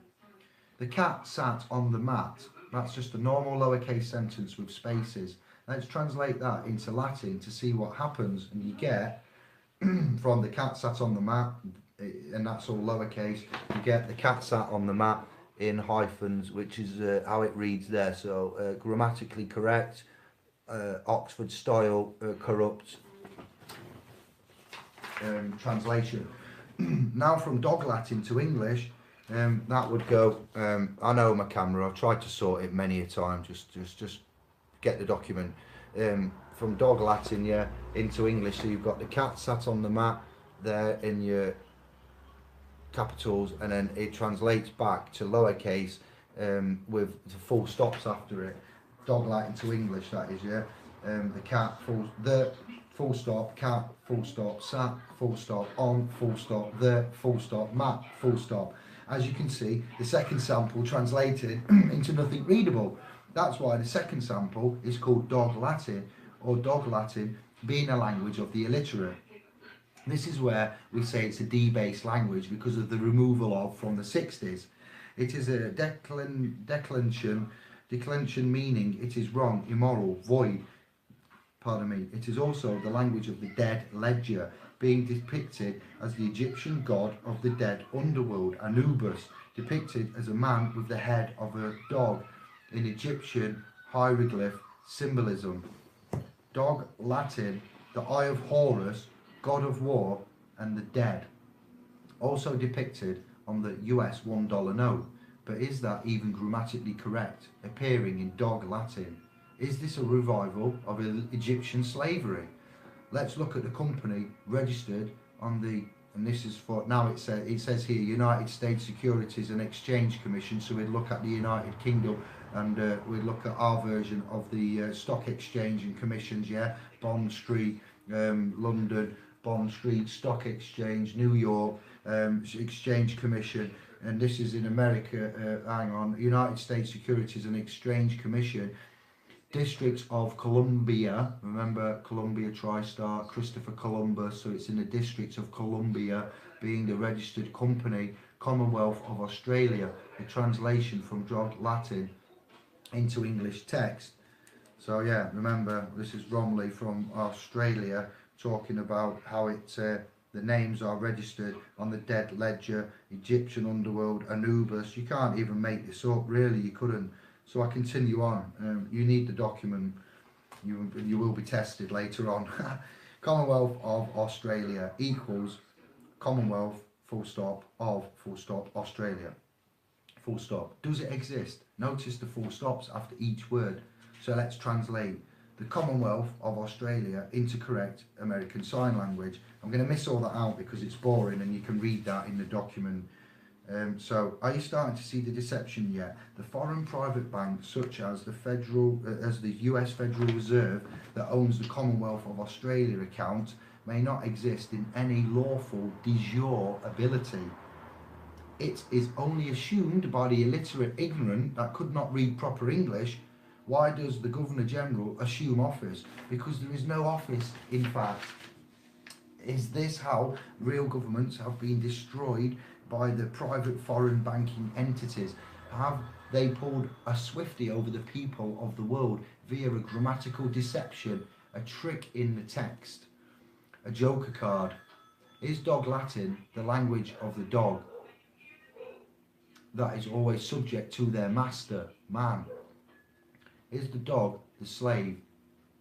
The cat sat on the mat. That's just a normal lowercase sentence with spaces. Let's translate that into Latin to see what happens. And you get, from the cat sat on the mat, and that's all lowercase, you get the cat sat on the mat in hyphens, which is how it reads there. So grammatically correct. Oxford style corrupt, translation. Now from dog Latin to English, that would go. I know my camera. I've tried to sort it many a time. Just get the document. From dog Latin, yeah, into English. So you've got the cat sat on the mat there in your capitals, and then it translates back to lowercase with the full stops after it. Dog Latin to English, that is, yeah. The cat, full stop, cat, full stop, sat, full stop, on, full stop, the, full stop, mat, full stop. As you can see, the second sample translated into nothing readable. That's why the second sample is called Dog Latin, or Dog Latin being a language of the illiterate. This is where we say it's a D-based language because of the removal of from the 60s. It is a declension meaning it is wrong, immoral, void. Pardon me. It is also the language of the dead ledger, being depicted as the Egyptian god of the dead underworld, Anubis, depicted as a man with the head of a dog in Egyptian hieroglyph symbolism. Dog Latin, the eye of Horus, god of war and the dead, also depicted on the US $1 note. But is that even grammatically correct, appearing in Dog Latin? Is this a revival of Egyptian slavery? Let's look at the company registered on the, and this is for, now it says here United States Securities and Exchange Commission, so we'd look at the United Kingdom, and we'd look at our version of the stock exchange and commissions, yeah, Bond Street, London, Bond Street, Stock Exchange, New York, Exchange Commission, and this is in America, hang on, United States Securities and Exchange Commission, District of Columbia, remember Columbia TriStar, Christopher Columbus, so it's in the District of Columbia, being the registered company, Commonwealth of Australia, the translation from Dog Latin into English text. So yeah, remember, this is Romley from Australia talking about how it the names are registered on the dead ledger, Egyptian underworld, Anubis. You can't even make this up, really, you couldn't. So I continue on. You need the document. You will be tested later on. Commonwealth of Australia equals Commonwealth, full stop, of, full stop, Australia. Full stop. Does it exist? Notice the full stops after each word. So let's translate the Commonwealth of Australia into correct American Sign Language. I'm going to miss all that out because it's boring and you can read that in the document. So are you starting to see the deception yet? The foreign private bank, such as the US Federal Reserve that owns the Commonwealth of Australia account, may not exist in any lawful de jure ability. It is only assumed by the illiterate ignorant that could not read proper English. Why does the Governor General assume office? Because there is no office, in fact. Is this how real governments have been destroyed by the private foreign banking entities? Have they pulled a swifty over the people of the world via a grammatical deception, a trick in the text, a joker card? Is Dog Latin the language of the dog that is always subject to their master, man? Is the dog the slave?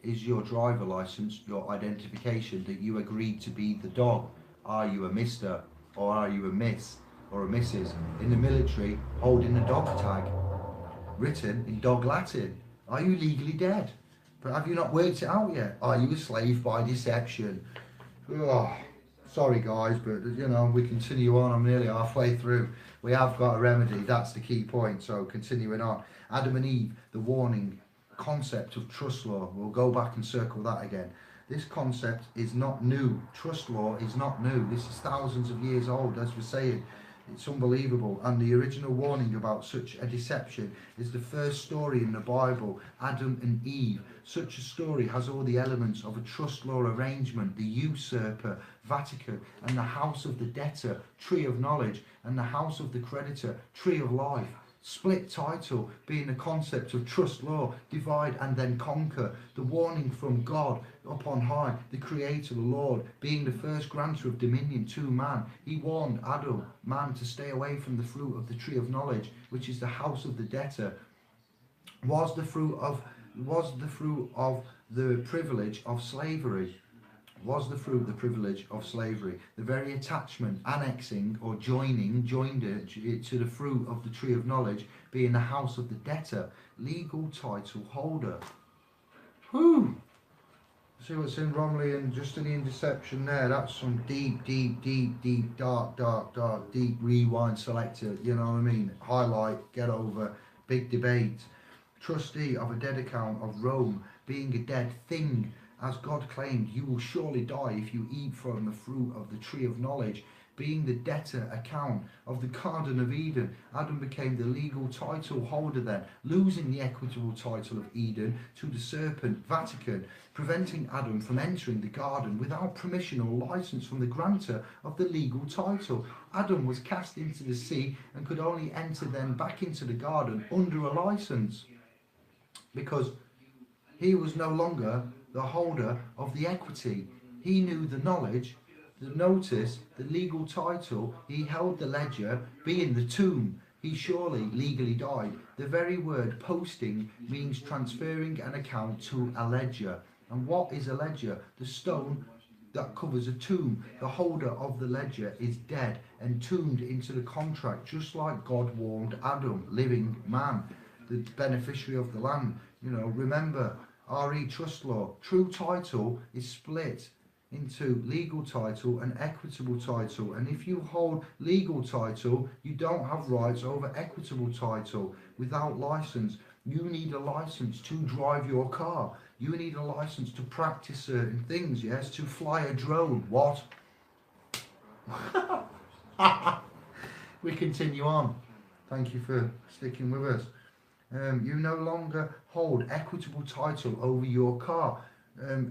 Is your driver license your identification that you agreed to be the dog? Are you a Mr. or are you a Miss or a Mrs. in the military holding a dog tag? Written in Dog Latin. Are you legally dead? But have you not worked it out yet? Are you a slave by deception? Oh, sorry guys, but you know, we continue on. I'm nearly halfway through. We have got a remedy, that's the key point. So continuing on. Adam and Eve, the warning, concept of trust law. We'll go back and circle that again. This concept is not new. Trust law is not new. This is thousands of years old, as we're saying. It's unbelievable. And the original warning about such a deception is the first story in the Bible, Adam and Eve. Such a story has all the elements of a trust law arrangement, the usurper, Vatican, and the house of the debtor, tree of knowledge, and the house of the creditor, tree of life. Split title being the concept of trust law, divide and then conquer. The warning from God upon high, the creator, the Lord, being the first granter of dominion to man. He warned Adam, man, to stay away from the fruit of the tree of knowledge, which is the house of the debtor. Was the fruit of the privilege of slavery. was the fruit, the privilege of slavery. The very attachment, annexing or joined it to the fruit of the tree of knowledge, being the house of the debtor, legal title holder. Whew! See what's in Romilly and Justinian deception there. That's some deep, dark, deep rewind selector. You know what I mean? Highlight, get over, big debate. Trustee of a dead account of Rome, being a dead thing, as God claimed, you will surely die if you eat from the fruit of the tree of knowledge. Being the debtor account of the Garden of Eden, Adam became the legal title holder then, losing the equitable title of Eden to the serpent, Vatican, preventing Adam from entering the garden without permission or license from the grantor of the legal title. Adam was cast into the sea and could only enter then back into the garden under a license, because he was no longer the holder of the equity. He knew the knowledge, the notice, the legal title. He held the ledger, being the tomb. He surely legally died. The very word posting means transferring an account to a ledger. And what is a ledger? The stone that covers a tomb. The holder of the ledger is dead, entombed into the contract, just like God warned Adam, living man, the beneficiary of the land. You know, remember, RE trust law, true title is split into legal title and equitable title, and if you hold legal title, you don't have rights over equitable title. Without license, you need a license to drive your car, you need a license to practice certain things, yes, to fly a drone. What? We continue on. Thank you for sticking with us. You no longer hold equitable title over your car,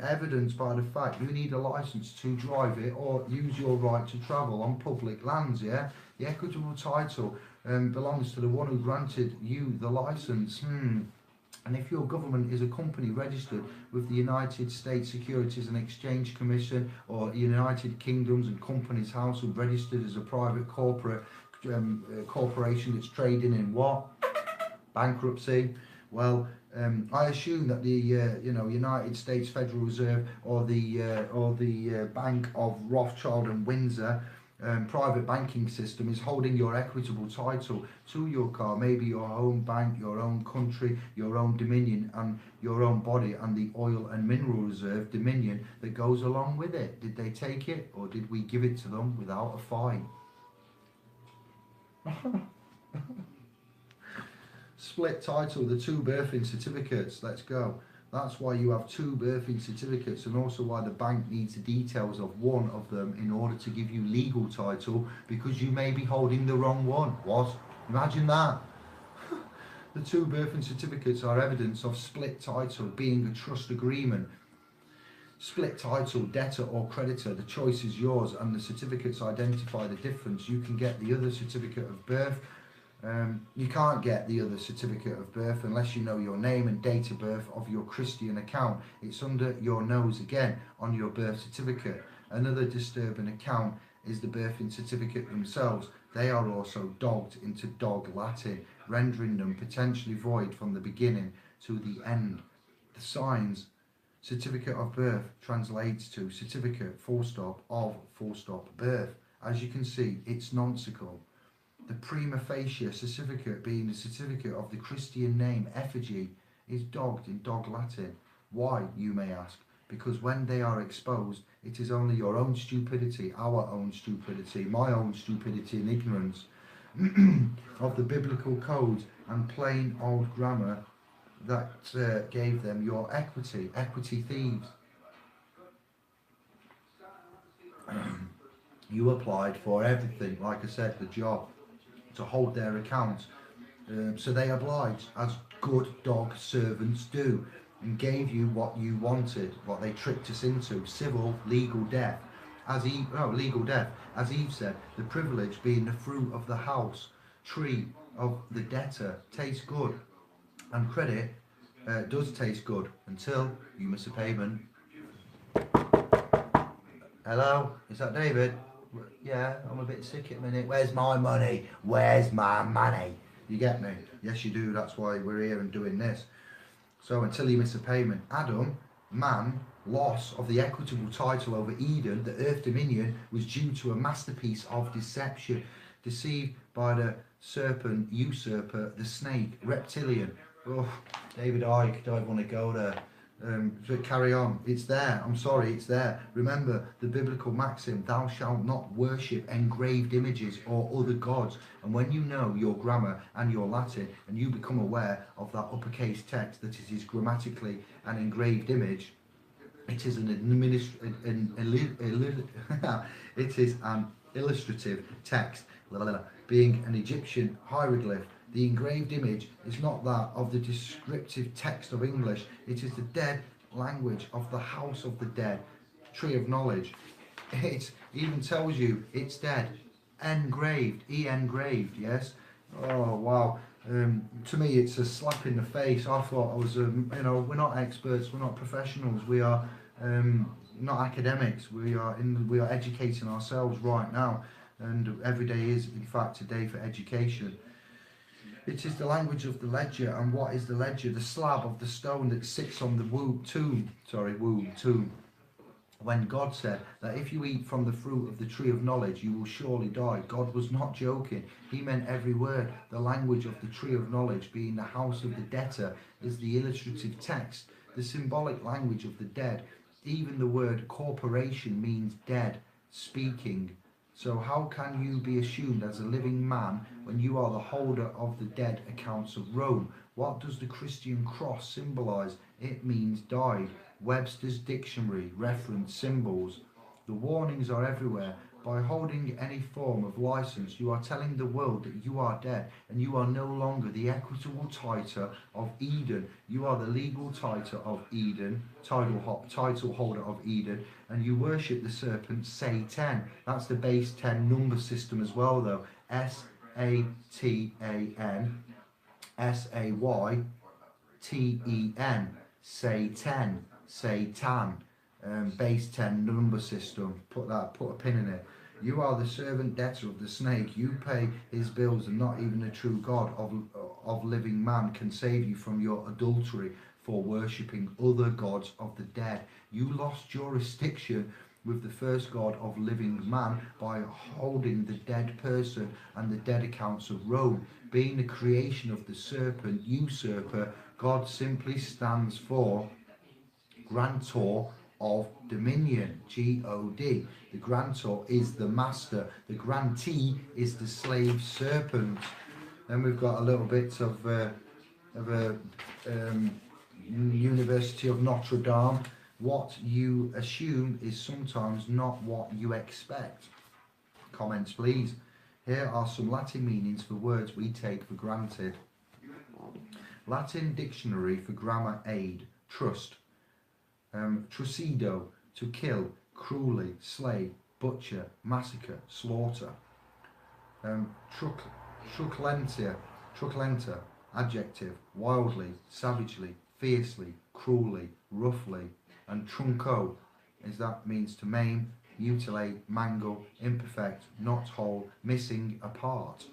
evidenced by the fact you need a license to drive it or use your right to travel on public lands. Yeah, the equitable title belongs to the one who granted you the license. And if your government is a company registered with the United States Securities and Exchange Commission, or United Kingdom's and Companies House, and registered as a private corporate corporation that's trading in what? Bankruptcy. Well, I assume that the United States Federal Reserve or the Bank of Rothschild and Windsor private banking system is holding your equitable title to your car, maybe your home bank, your own country, your own dominion, and your own body, and the oil and mineral reserve dominion that goes along with it. Did they take it, or did we give it to them without a fine? Split title, the two birthing certificates. Let's go. That's why you have two birthing certificates, and also why the bank needs the details of one of them in order to give you legal title, because you may be holding the wrong one. What? Imagine that. The two birthing certificates are evidence of split title, being a trust agreement. Split title, debtor or creditor, the choice is yours, and the certificates identify the difference. You can get the other certificate of birth. You can't get the other certificate of birth unless you know your name and date of birth of your Christian account. It's under your nose again on your birth certificate. Another disturbing account is the birthing certificate themselves. They are also dogged into dog Latin, rendering them potentially void from the beginning to the end. The signs certificate of birth translates to certificate full stop of full stop birth. As you can see, it's nonsensical. The prima facie certificate, being the certificate of the Christian name effigy, is dogged in dog Latin. Why, you may ask? Because when they are exposed, it is only your own stupidity, our own stupidity, my own stupidity and ignorance of the biblical codes and plain old grammar that gave them your equity thieves. You applied for everything, like I said, the job, to hold their accounts. So they obliged, as good dog servants do, and gave you what you wanted, what they tricked us into, civil, legal death. Legal death. As Eve said, the privilege being the fruit of the house, tree of the debtor, tastes good. And credit does taste good until you miss a payment. Hello, is that David? Yeah, I'm a bit sick at the minute. Where's my money? Where's my money? You get me? Yes, you do. That's why we're here and doing this. So until you miss a payment, Adam, man, loss of the equitable title over Eden, the earth dominion, was due to a masterpiece of deception, deceived by the serpent, usurper, the snake, reptilian. Oh, David Icke, don't want to go there. But carry on. It's there. I'm sorry, it's there. Remember the biblical maxim, thou shalt not worship engraved images or other gods. And when you know your grammar and your Latin, and you become aware of that uppercase text that it is grammatically an engraved image, it is it is an illustrative text, being an Egyptian hieroglyph. The engraved image is not that of the descriptive text of English. It is the dead language of the house of the dead, tree of knowledge. It even tells you it's dead. Engraved, engraved, yes. Oh wow. To me, it's a slap in the face. I thought I was, we're not experts, we're not professionals, we are not academics. We are educating ourselves right now, and every day is, in fact, a day for education. It is the language of the ledger, and what is the ledger? The slab of the stone that sits on the tomb. When God said that if you eat from the fruit of the tree of knowledge, you will surely die, God was not joking. He meant every word. The language of the tree of knowledge, being the house of the debtor, is the illustrative text, the symbolic language of the dead. Even the word corporation means dead, speaking. So how can you be assumed as a living man when you are the holder of the dead accounts of Rome? What does the Christian cross symbolize? It means died. Webster's dictionary, reference, symbols. The warnings are everywhere. By holding any form of license, you are telling the world that you are dead, and you are no longer the equitable title of Eden. You are the legal title of Eden, title holder of Eden, and you worship the serpent Satan. That's the base 10 number system as well, though. Satan, Sayten, Satan, Satan. Base 10 number system. Put a pin in it. You are the servant debtor of the snake. You pay his bills, and not even the true God of living man can save you from your adultery for worshipping other gods of the dead. You lost jurisdiction with the first God of living man by holding the dead person and the dead accounts of Rome. Being the creation of the serpent, usurper, God simply stands for grantor of dominion, G-O-D. The grantor is the master. The grantee is the slave serpent. Then we've got a little bit of University of Notre Dame. What you assume is sometimes not what you expect. Comments, please. Here are some Latin meanings for words we take for granted. Latin dictionary for grammar aid. Trust. Trucido, to kill, cruelly, slay, butcher, massacre, slaughter. Truculenta, adjective, wildly, savagely, fiercely, cruelly, roughly. And trunco, means to maim, mutilate, mangle, imperfect, not whole, missing, apart.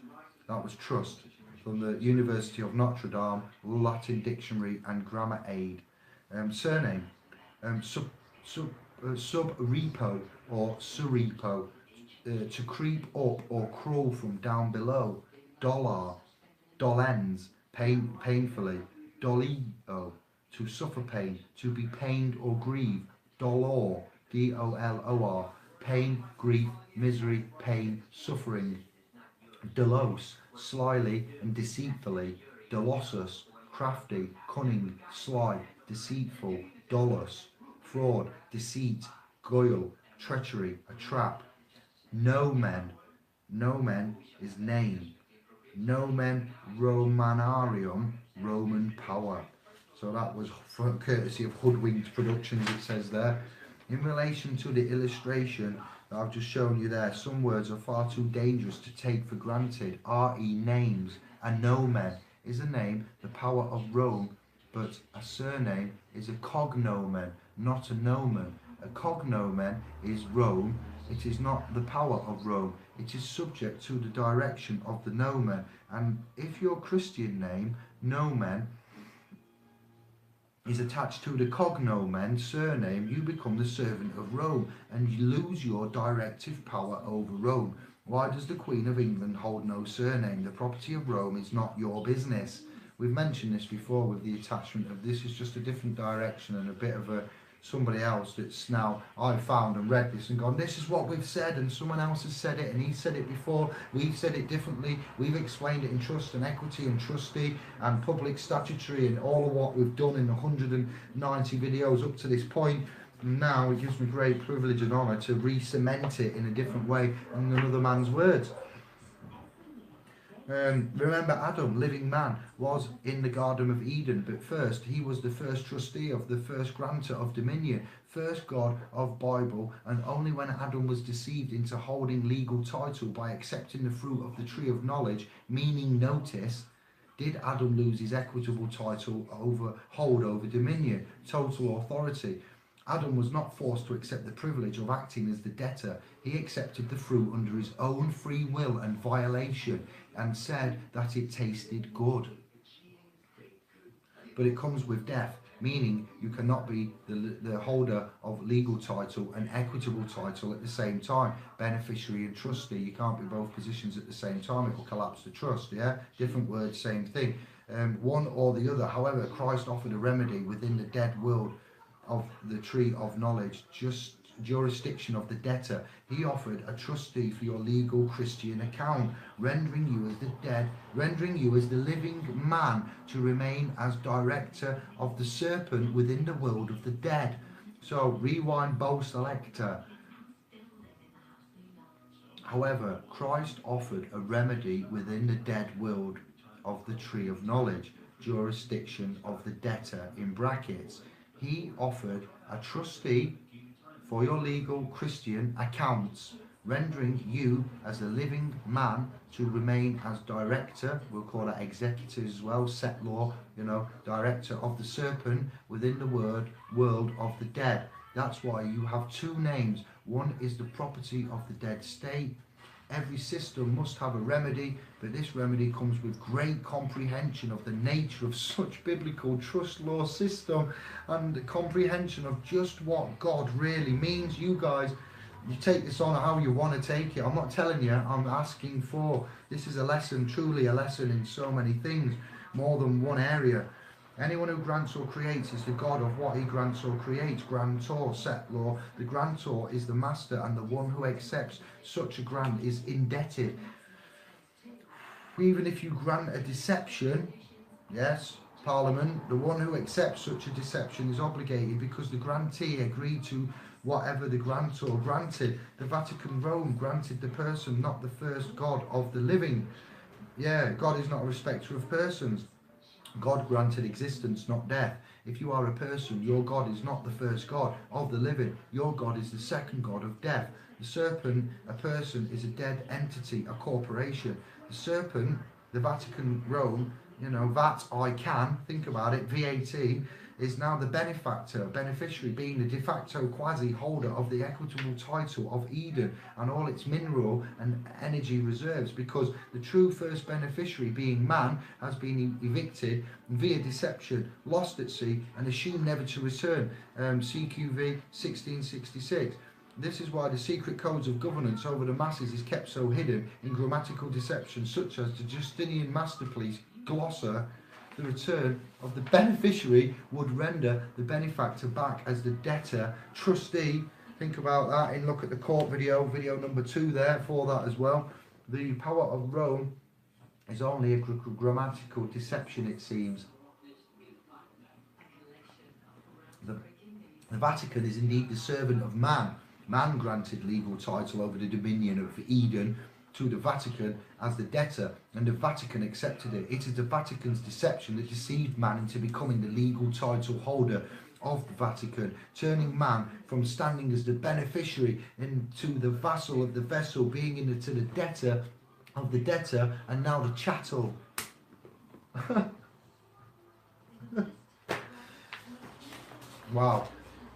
That was trust, from the University of Notre Dame, Latin Dictionary and Grammar Aid. Surname, sub-repo or surrepo, to creep up or crawl from down below. Dollar, dolens, painfully. Dolio, to suffer pain, to be pained or grieve. Dolor, D-O-L-O-R, pain, grief, misery, pain, suffering. Delos, slyly and deceitfully. Dolossus, crafty, cunning, sly, deceitful. Dolus, fraud, deceit, guile, treachery, a trap. Nomen is name. Nomen Romanarium, Roman power. So that was for courtesy of Hoodwinked Productions, it says there. In relation to the illustration that I've just shown you there, some words are far too dangerous to take for granted. R.E. names. A nomen is a name, the power of Rome, but a surname is a cognomen, not a nomen. A cognomen is Rome. It is not the power of Rome. It is subject to the direction of the nomen. And if your Christian name, nomen, is attached to the cognomen, surname, you become the servant of Rome and you lose your directive power over Rome. Why does the Queen of England hold no surname? The property of Rome is not your business. We've mentioned this before with the attachment of this is just a different direction and a bit of a somebody else that's now I've found and read this and gone, this is what we've said, and someone else has said it and he said it before, we've said it differently, we've explained it in trust and equity and trustee and public statutory and all of what we've done in 190 videos up to this point. And now it gives me great privilege and honour to re-cement it in a different way in another man's words. Remember, Adam, living man, was in the Garden of Eden, but first he was the first trustee of the first grantor of dominion, first God of Bible, and only when Adam was deceived into holding legal title by accepting the fruit of the tree of knowledge, meaning notice, did Adam lose his equitable title hold over dominion, total authority. Adam was not forced to accept the privilege of acting as the debtor. He accepted the fruit under his own free will and violation and said that it tasted good. But it comes with death, meaning you cannot be the holder of legal title and equitable title at the same time. Beneficiary and trustee, you can't be both positions at the same time. It will collapse the trust, yeah? Different words, same thing. One or the other. However, Christ offered a remedy within the dead world of the tree of knowledge, just jurisdiction of the debtor. He offered a trustee for your legal Christian account, rendering you as the living man to remain as director of the serpent within the world of the dead. So rewind, bow selector. However, Christ offered a remedy within the dead world of the tree of knowledge, jurisdiction of the debtor in brackets. He offered a trustee for your legal Christian accounts, rendering you as a living man to remain as director, we'll call it executive as well, set law, director of the serpent within the world of the dead. That's why you have two names. One is the property of the dead state. Every system must have a remedy, but this remedy comes with great comprehension of the nature of such biblical trust law system and the comprehension of just what God really means. You guys, you take this on how you want to take it. I'm not telling you, I'm asking for. This is a lesson, truly a lesson in so many things, more than one area. Anyone who grants or creates is the God of what he grants or creates. Grantor, set law. The grantor is the master, and the one who accepts such a grant is indebted. Even if you grant a deception, yes, Parliament, the one who accepts such a deception is obligated because the grantee agreed to whatever the grantor granted. The Vatican Rome granted the person, not the first God of the living. Yeah, God is not a respecter of persons. God granted existence, not death. If you are a person, your God is not the first God of the living. Your God is the second God of death. The serpent, a person, is a dead entity, a corporation. The serpent, the Vatican Rome, VAT, I can, think about it, VAT, is now the beneficiary, being the de facto quasi-holder of the equitable title of Eden and all its mineral and energy reserves, because the true first beneficiary, being man, has been evicted via deception, lost at sea, and assumed never to return. CQV 1666. This is why the secret codes of governance over the masses is kept so hidden in grammatical deception, such as the Justinian masterpiece Glossa. The return of the beneficiary would render the benefactor back as the debtor trustee. Think about that and look at the court video number 2 there for that as well. The power of Rome is only a grammatical deception, it seems. The Vatican is indeed the servant of man. Man granted legal title over the dominion of Eden to the Vatican as the debtor, and the Vatican accepted it. It is the Vatican's deception that deceived man into becoming the legal title holder of the Vatican, turning man from standing as the beneficiary into the vassal of the vessel, being into the debtor of the debtor, and now the chattel. Wow.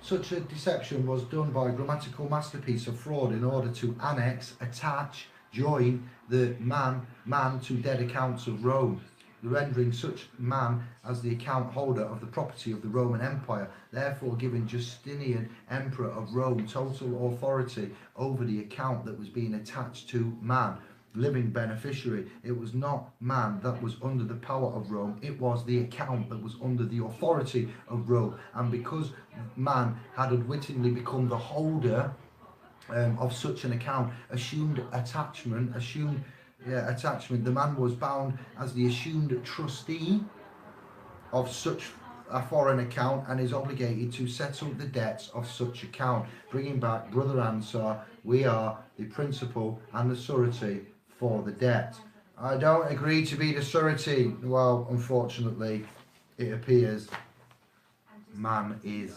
Such a deception was done by a grammatical masterpiece of fraud in order to annex, attach, join the man to dead accounts of Rome. rendering such man as the account holder of the property of the Roman Empire, therefore giving Justinian, Emperor of Rome, total authority over the account that was being attached to man, living beneficiary. It was not man that was under the power of Rome, it was the account that was under the authority of Rome. And because man had unwittingly become the holder of such an account, assumed attachment, the man was bound as the assumed trustee of such a foreign account and is obligated to settle the debts of such account. Bringing back, brother answer, we are the principal and the surety for the debt. I don't agree to be the surety. Well, unfortunately, it appears man is.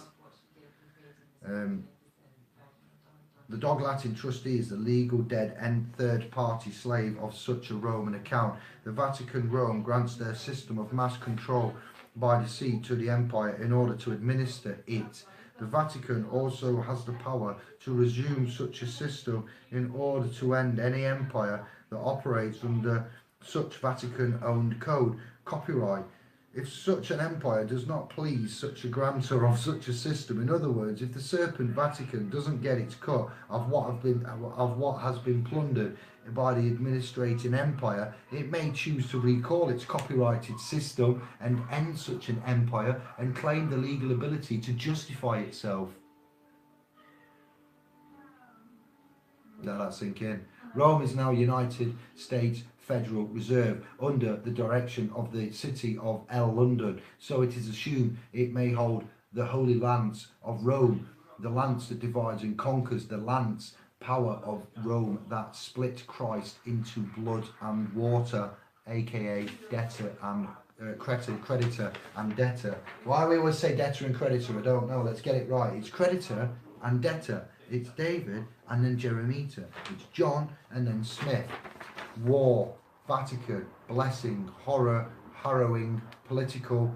The dog Latin trustee is the legal dead and third-party slave of such a Roman account. The Vatican Rome grants their system of mass control by the sea to the empire in order to administer it. The Vatican also has the power to resume such a system in order to end any empire that operates under such Vatican-owned code. Copyright. If such an empire does not please such a grantor of such a system, in other words, if the serpent Vatican doesn't get its cut of what has been plundered by the administrating empire, it may choose to recall its copyrighted system and end such an empire and claim the legal ability to justify itself. Let that sink in. Rome is now United States Federal Reserve under the direction of the city of London, so it is assumed it may hold the holy lance of Rome, the lance that divides and conquers, the lance power of Rome that split Christ into blood and water, aka debtor and creditor and debtor. Why we always say debtor and creditor, I don't know. Let's get it right. It's creditor and debtor. It's David and then Jeremiah. It's John and then Smith. War, Vatican, blessing, horror, harrowing, political,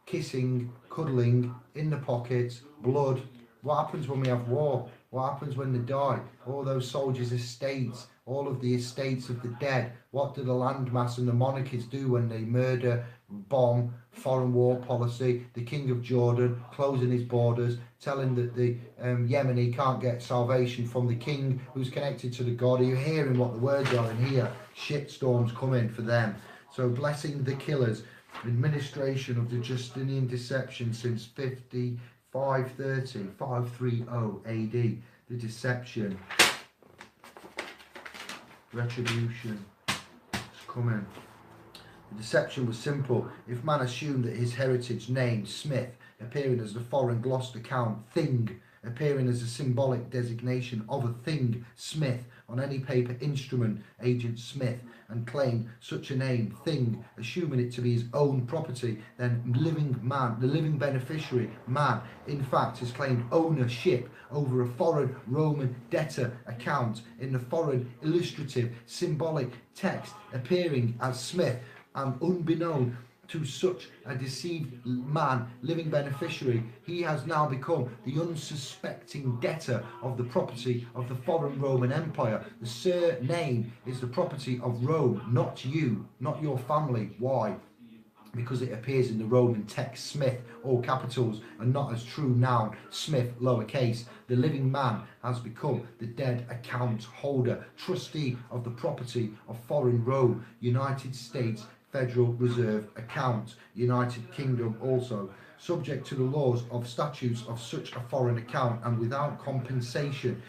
kissing, cuddling, in the pockets, blood. What happens when we have war? What happens when they die? All those soldiers' estates, all of the estates of the dead. What do the landmass and the monarchies do when they murder, bomb, foreign war policy, the king of Jordan closing his borders, telling that the Yemeni can't get salvation from the king who's connected to the God? Are you hearing what the words are in here? Shitstorms coming for them. So blessing the killers, administration of the Justinian deception since 530 AD, the deception, retribution, it's coming. The deception was simple. If man assumed that his heritage name, Smith, appearing as the foreign glossed account, thing, appearing as a symbolic designation of a thing, Smith, on any paper instrument, Agent Smith, and claimed such a name, thing, assuming it to be his own property, then living man, the living beneficiary, man, in fact, has claimed ownership over a foreign Roman debtor account in the foreign illustrative symbolic text appearing as Smith, and unbeknown to such a deceived man, living beneficiary, he has now become the unsuspecting debtor of the property of the foreign Roman Empire. The surname is the property of Rome, not you, not your family. Why? Because it appears in the Roman text Smith, all capitals, and not as true noun, Smith, lowercase. The living man has become the dead account holder, trustee of the property of foreign Rome, United States Federal Reserve account, United Kingdom also, subject to the laws of statutes of such a foreign account and without compensation,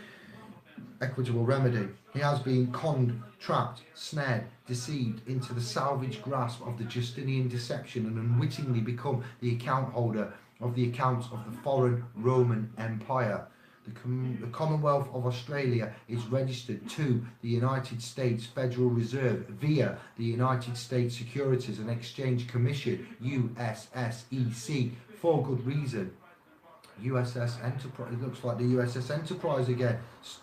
equitable remedy. He has been conned, trapped, snared, deceived into the salvage grasp of the Justinian deception and unwittingly become the account holder of the accounts of the foreign Roman Empire. The Commonwealth of Australia is registered to the United States Federal Reserve via the United States Securities and Exchange Commission, USSEC, for good reason. USS Enterprise, it looks like the USS Enterprise again.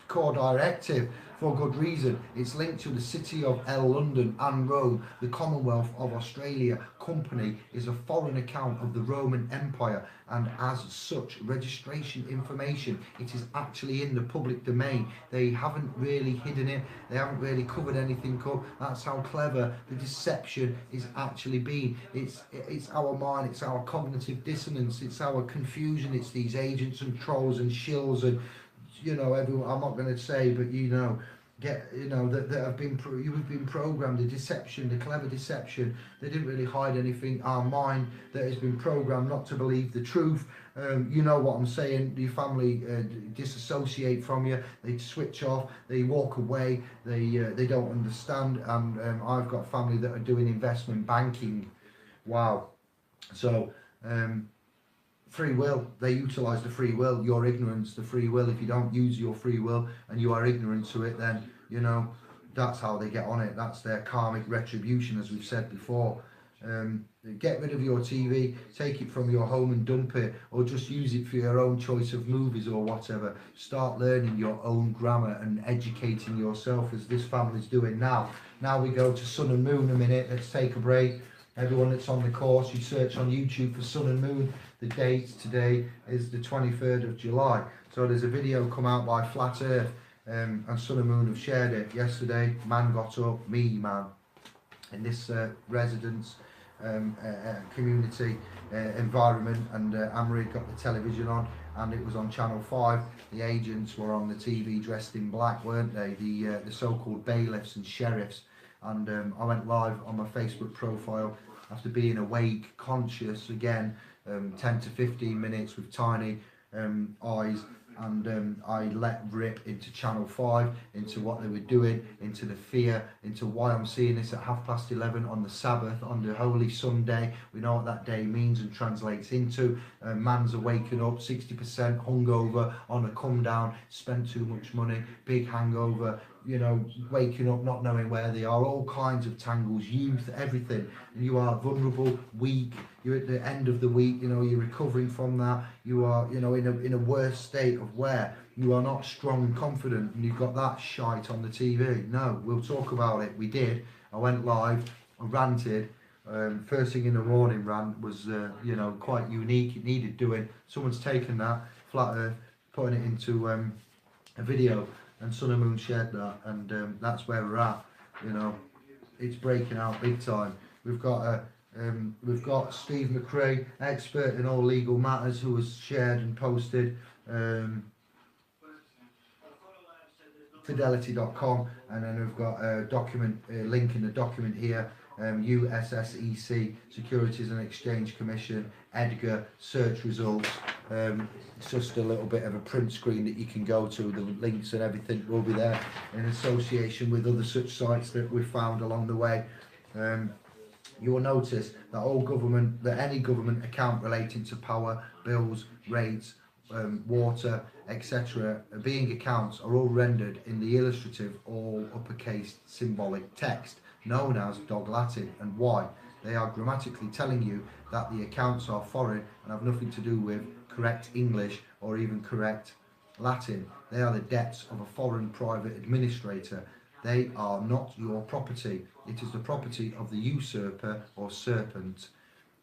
Core directive for good reason. It's linked to the City of London and Rome. The Commonwealth of Australia company is a foreign account of the Roman Empire, and as such, registration information, it is actually in the public domain. They haven't really hidden it, they haven't really covered anything up. That's how clever the deception is actually been. It's our mind, it's our cognitive dissonance, it's our confusion, it's these agents and trolls and shills and, you know, everyone, I'm not going to say, but you know, that have been you've been programmed, the deception, the clever deception. They didn't really hide anything. Our mind that has been programmed not to believe the truth. You know what I'm saying. Your family disassociate from you. They switch off. They walk away. They don't understand. And I've got family that are doing investment banking. Wow. So. Free will, they utilize the free will, your ignorance, the free will. If you don't use your free will and you are ignorant to it, then, you know, that's how they get on it. That's their karmic retribution, as we've said before. Get rid of your TV, take it from your home and dump it, or just use it for your own choice of movies or whatever. Start learning your own grammar and educating yourself, as this family's doing now. Now we go to Sun and Moon a minute. Let's take a break. Everyone that's on the course, you search on YouTube for Sun and Moon. The date today is the 23rd of July. So there's a video come out by Flat Earth, and Sun and Moon have shared it yesterday. Man got up, me man, in this residence community environment, and Amory got the television on, and it was on Channel 5. The agents were on the TV dressed in black, weren't they? The so-called bailiffs and sheriffs. And I went live on my Facebook profile after being awake, conscious again, 10 to 15 minutes with tiny eyes, and I let rip into Channel 5, into what they were doing, into the fear, into why I'm seeing this at 11:30 on the Sabbath, on the Holy Sunday. We know what that day means and translates into. Man's are waking up 60% hungover, on a come down, spent too much money, big hangover, you know, waking up not knowing where they are, all kinds of tangles, youth, everything. And you are vulnerable, weak, you're at the end of the week, you know, you're recovering from that, you are, you know, in a worse state of where you are not strong and confident, and you've got that shite on the TV. No, we'll talk about it. We did. I went live, I ranted. First thing in the morning rant was, you know, quite unique. It needed doing. Someone's taken that, Flat Earth, putting it into a video, and Sun and Moon shared that, and that's where we're at. You know, it's breaking out big time. We've got Steve McRae, expert in all legal matters, who has shared and posted fidelity.com, and then we've got a document, link in the document here, USSEC, Securities and Exchange Commission, Edgar, search results. It's just a little bit of a print screen that you can go to. The links and everything will be there in association with other such sites that we've found along the way. You will notice that any government account relating to power, bills, rates, water, etc., being accounts are all rendered in the illustrative, all uppercase symbolic text known as Dog Latin. And why? They are grammatically telling you that the accounts are foreign and have nothing to do with correct English or even correct Latin. They are the debts of a foreign private administrator. They are not your property. It is the property of the usurper or serpent.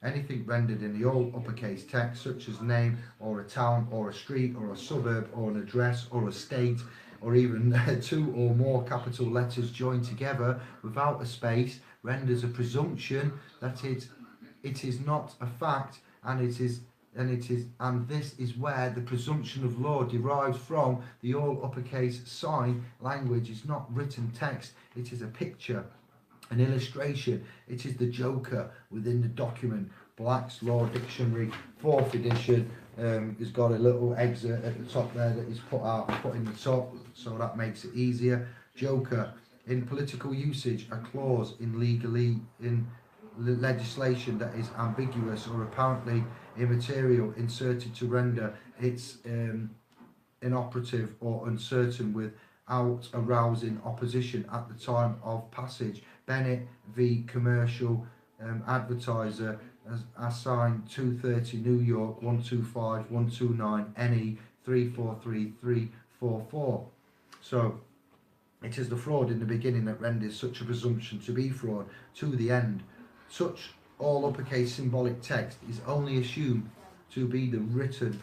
Anything rendered in the all uppercase text, such as name or a town or a street or a suburb or an address or a state, or even two or more capital letters joined together without a space, renders a presumption that it is not a fact, and this is where the presumption of law derives from. The all uppercase sign language is not written text, it is a picture, an illustration. It is the joker within the document. Black's Law Dictionary, 4th edition, has got a little excerpt at the top there that is put in the top, so that makes it easier. Joker, in political usage, a clause in legislation that is ambiguous or apparently immaterial, inserted to render its inoperative or uncertain without arousing opposition at the time of passage. Bennett v. Commercial Advertiser, as assigned 230 New York 125 129 NE 343344. So It is the fraud in the beginning that renders such a presumption to be fraud to the end. Such all uppercase symbolic text is only assumed to be written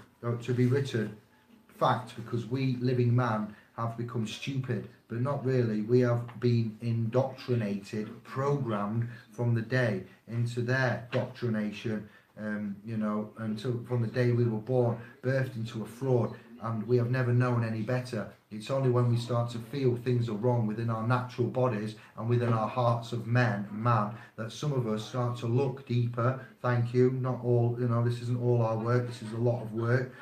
fact because we living man have become stupid, but not really. We have been indoctrinated, programmed from the day into their doctrination, until from the day we were born, birthed into a fraud, and we have never known any better. It's only when we start to feel things are wrong within our natural bodies and within our hearts of man, that some of us start to look deeper. Thank you. Not all, this isn't all our work. This is a lot of work.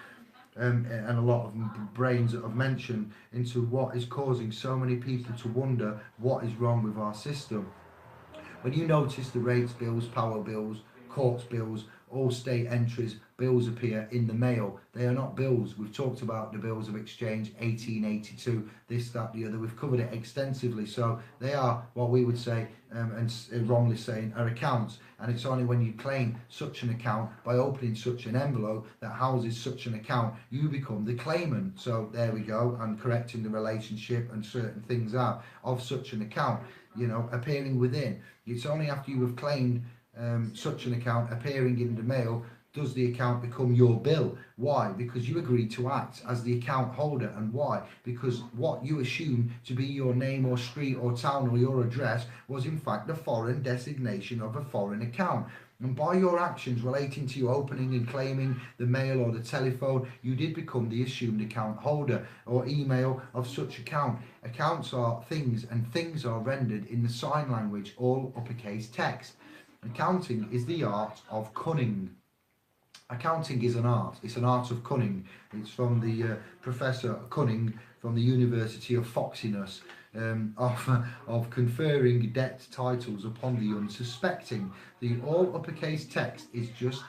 And a lot of brains that I've mentioned into what is causing so many people to wonder what is wrong with our system. When you notice the rates bills, power bills, courts bills, all state entries, bills appear in the mail. They are not bills. We've talked about the bills of exchange, 1882, this, that, the other. We've covered it extensively. So they are what we would say, and wrongly saying, are accounts. And it's only when you claim such an account by opening such an envelope that houses such an account, you become the claimant. So there we go, and correcting the relationship and certain things out of such an account, appearing within. It's only after you have claimed such an account appearing in the mail does the account become your bill. Why? Because you agreed to act as the account holder. And why? Because what you assumed to be your name or street or town or your address was in fact the foreign designation of a foreign account. And by your actions relating to you opening and claiming the mail or the telephone, you did become the assumed account holder or email of such account. Accounts are things, and things are rendered in the sign language, all uppercase text. Accounting is the art of cunning. Accounting is an art. It's an art of cunning. It's from the Professor Cunning from the University of Foxiness, of conferring debt titles upon the unsuspecting. The all uppercase text is just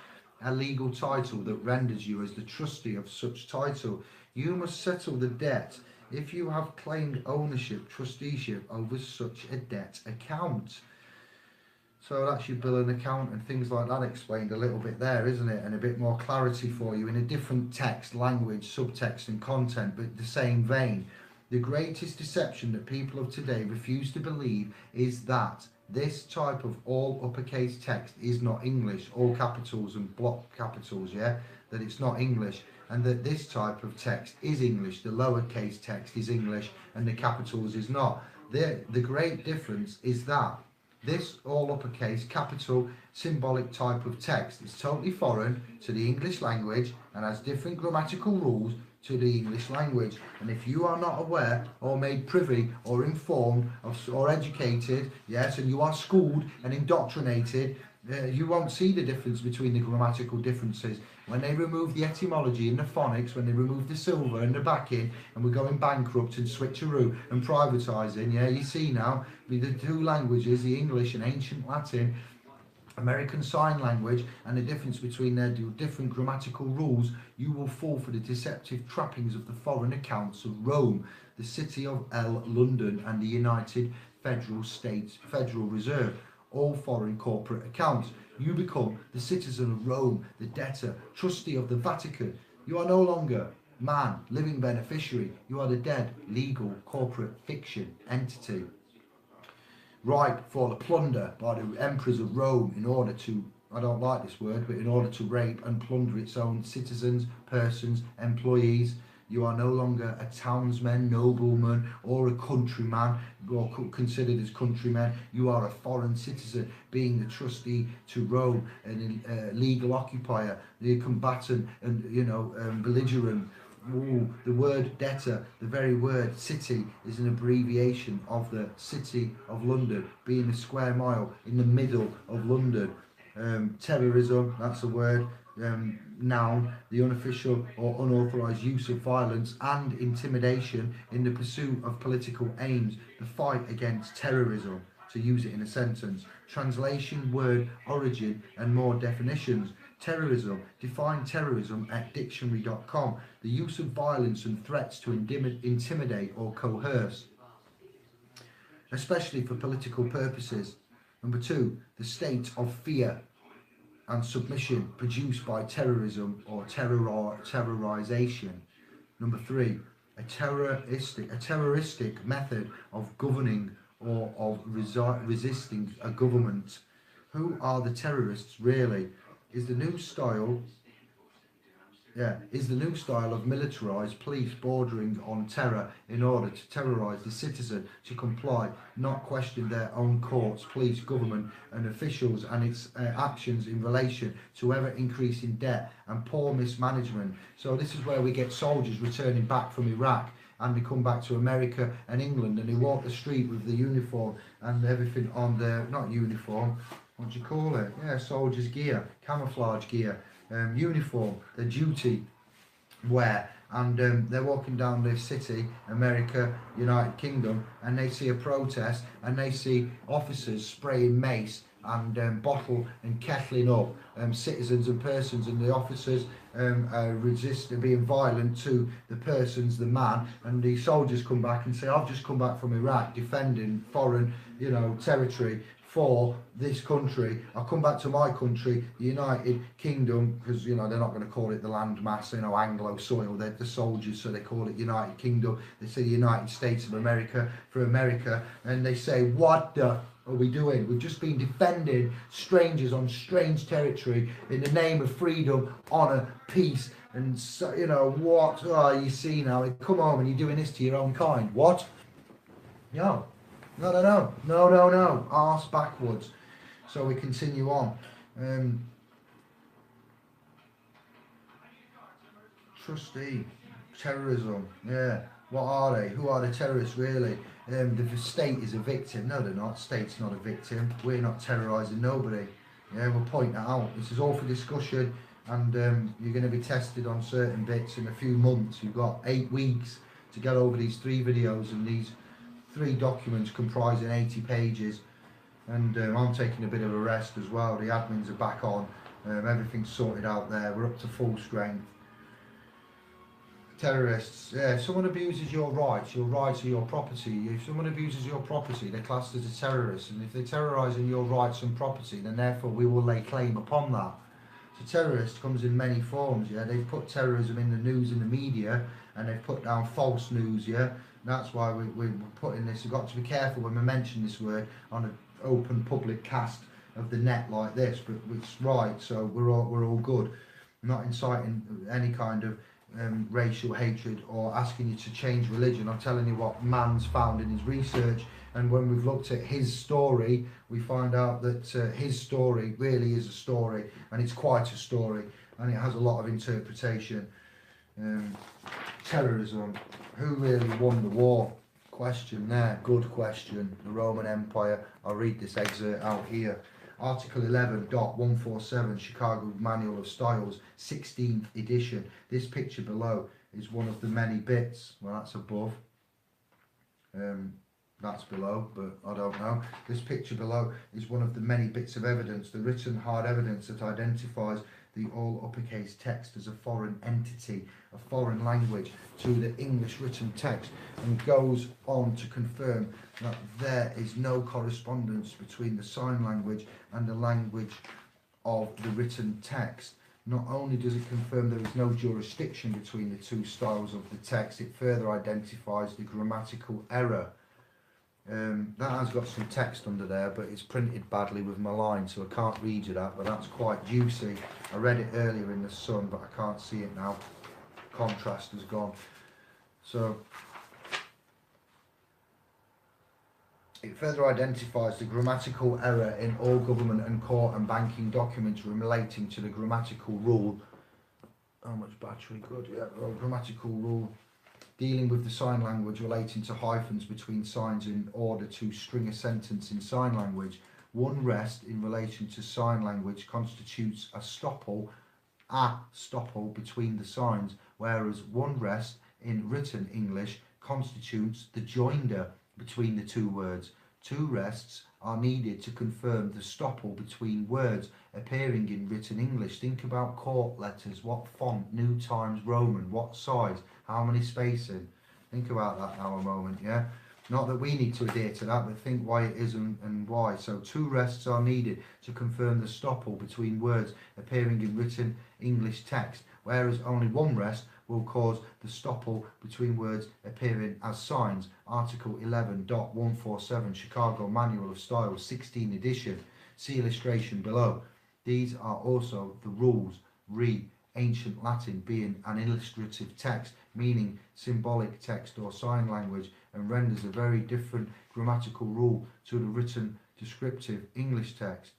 a legal title that renders you as the trustee of such title. You must settle the debt if you have claimed ownership, trusteeship over such a debt account. So that's your bill and account and things like that explained a little bit there, isn't it? And a bit more clarity for you in a different text, language, subtext and content, but the same vein. The greatest deception that people of today refuse to believe is that this type of all uppercase text is not English, all capitals and block capitals, yeah? That it's not English, and that this type of text is English, the lowercase text is English and the capitals is not. The great difference is that this all uppercase capital symbolic type of text is totally foreign to the English language and has different grammatical rules to the English language. And if you are not aware or made privy or informed or educated, yes, and you are schooled and indoctrinated, you won't see the difference between the grammatical differences. When they remove the etymology and the phonics, when they remove the silver and the backing, and we're going bankrupt and switcheroo and privatising, yeah, you see now, with the two languages, the English and ancient Latin, American Sign Language, and the difference between their different grammatical rules, you will fall for the deceptive trappings of the foreign accounts of Rome, the city of London, and the United Federal Reserve. All foreign corporate accounts. You become the citizen of Rome, the debtor, trustee of the Vatican. You are no longer man, living beneficiary. You are the dead, legal, corporate fiction entity. Ripe for the plunder by the emperors of Rome in order to, I don't like this word, but in order to rape and plunder its own citizens, persons, employees. You are no longer a townsman, nobleman, or a countryman, or considered as countrymen. You are a foreign citizen, being the trustee to Rome, and a legal occupier, the combatant, and belligerent. Ooh, the word debtor, the very word city, is an abbreviation of the City of London, being a square mile in the middle of London. Terrorism, that's a word. Noun, the unofficial or unauthorised use of violence and intimidation in the pursuit of political aims, the fight against terrorism, to use it in a sentence. Translation, word, origin and more definitions. Terrorism, define terrorism at dictionary.com, the use of violence and threats to intimidate or coerce, especially for political purposes. Number 2, the state of fear and submission produced by terrorism or terrorization. Number 3, a terroristic method of governing or of resisting a government. Who are the terrorists really? Is the new style is the new style of militarised police bordering on terror in order to terrorise the citizen to comply, not question their own courts, police, government and officials and its actions in relation to ever increasing debt and poor mismanagement. So this is where we get soldiers returning back from Iraq and they come back to America and England and they walk the street with the uniform and everything on their, not uniform, what do you call it? Yeah, soldiers gear, camouflage gear. Uniform, the duty wear, and they're walking down this city, America, United Kingdom, and they see a protest and they see officers spraying mace and bottle and kettling up citizens and persons, and the officers resist being violent to the persons, the man, and the soldiers come back and say, I've just come back from Iraq defending foreign territory for this country. I'll come back to my country, the United Kingdom, because they're not going to call it the land mass, Anglo soil. They're the soldiers, so they call it United Kingdom. They say the United States of America for America, and they say, what the are we doing? We've just been defending strangers on strange territory in the name of freedom, honour, peace, and so, what? Oh, you see now, come home and you're doing this to your own kind. What? No. No, arse backwards. So we continue on. Trustee, terrorism, yeah. What are they? Who are the terrorists really? The state is a victim. No, they're not. State's not a victim. We're not terrorising nobody. Yeah, we'll point that out. This is all for discussion, and you're going to be tested on certain bits in a few months. You've got 8 weeks to get over these 3 videos and these 3 documents comprising 80 pages, and I'm taking a bit of a rest as well. The admins are back on, everything's sorted out there, we're up to full strength. Terrorists, yeah, if someone abuses your rights or your property, if someone abuses your property, they're classed as a terrorist, and if they're terrorising your rights and property, then therefore we will lay claim upon that. So terrorist comes in many forms, yeah. They've put terrorism in the news and the media, and they've put down false news, yeah. That's why we're putting this. We've got to be careful when we mention this word on an open public cast of the net like this, but it's right, so we're all good. I'm not inciting any kind of racial hatred or asking you to change religion. I'm telling you what man's found in his research, and when we've looked at his story, we find out that his story really is a story, and it's quite a story, and it has a lot of interpretation. Terrorism. Who really won the war? Question there. Good question. The Roman Empire. I'll read this excerpt out here. Article 11.147 Chicago Manual of Styles, 16th edition. This picture below is one of the many bits. Well, that's above. That's below, but I don't know. This picture below is one of the many bits of evidence, the written hard evidence that identifies the all uppercase text as a foreign entity, a foreign language to the English written text, and goes on to confirm that there is no correspondence between the sign language and the language of the written text. Not only does it confirm there is no jurisdiction between the 2 styles of the text, it further identifies the grammatical error. That has got some text under there, but it's printed badly with my line, so I can't read you that, but that's quite juicy. I read it earlier in the sun, but I can't see it now. Contrast has gone. So it further identifies the grammatical error in all government and court and banking documents relating to the grammatical rule. How much battery? Good, yeah. Well, grammatical rule dealing with the sign language relating to hyphens between signs in order to string a sentence in sign language. One rest in relation to sign language constitutes a stopple between the signs, whereas one rest in written English constitutes the joinder between the 2 words. 2 rests are needed to confirm the stopple between words appearing in written English. Think about court letters. What font? New Times Roman. What size? How many spacing? Think about that now a moment, yeah? Not that we need to adhere to that, but think why it is and why. So 2 rests are needed to confirm the stopple between words appearing in written English text, whereas only 1 rest will cause the stopple between words appearing as signs. Article 11.147 Chicago Manual of Style 16 edition. See illustration below. These are also the rules. Re ancient Latin being an illustrative text, meaning symbolic text or sign language, and renders a very different grammatical rule to the written descriptive English text.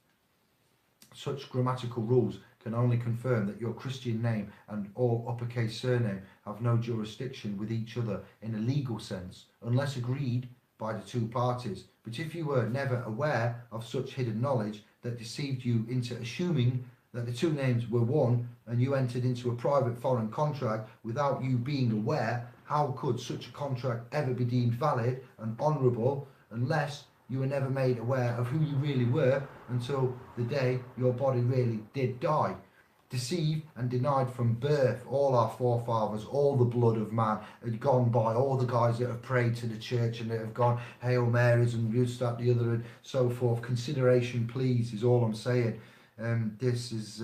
Such grammatical rules can only confirm that your Christian name and all uppercase surname have no jurisdiction with each other in a legal sense, unless agreed by the two parties. But if you were never aware of such hidden knowledge that deceived you into assuming that the two names were one, and you entered into a private foreign contract without you being aware, how could such a contract ever be deemed valid and honourable unless you were never made aware of who you really were until the day your body really did die? Deceived and denied from birth, all our forefathers, all the blood of man had gone by, all the guys that have prayed to the church and that have gone Hail Marys and this, that, the other and so forth. Consideration please is all I'm saying. This is,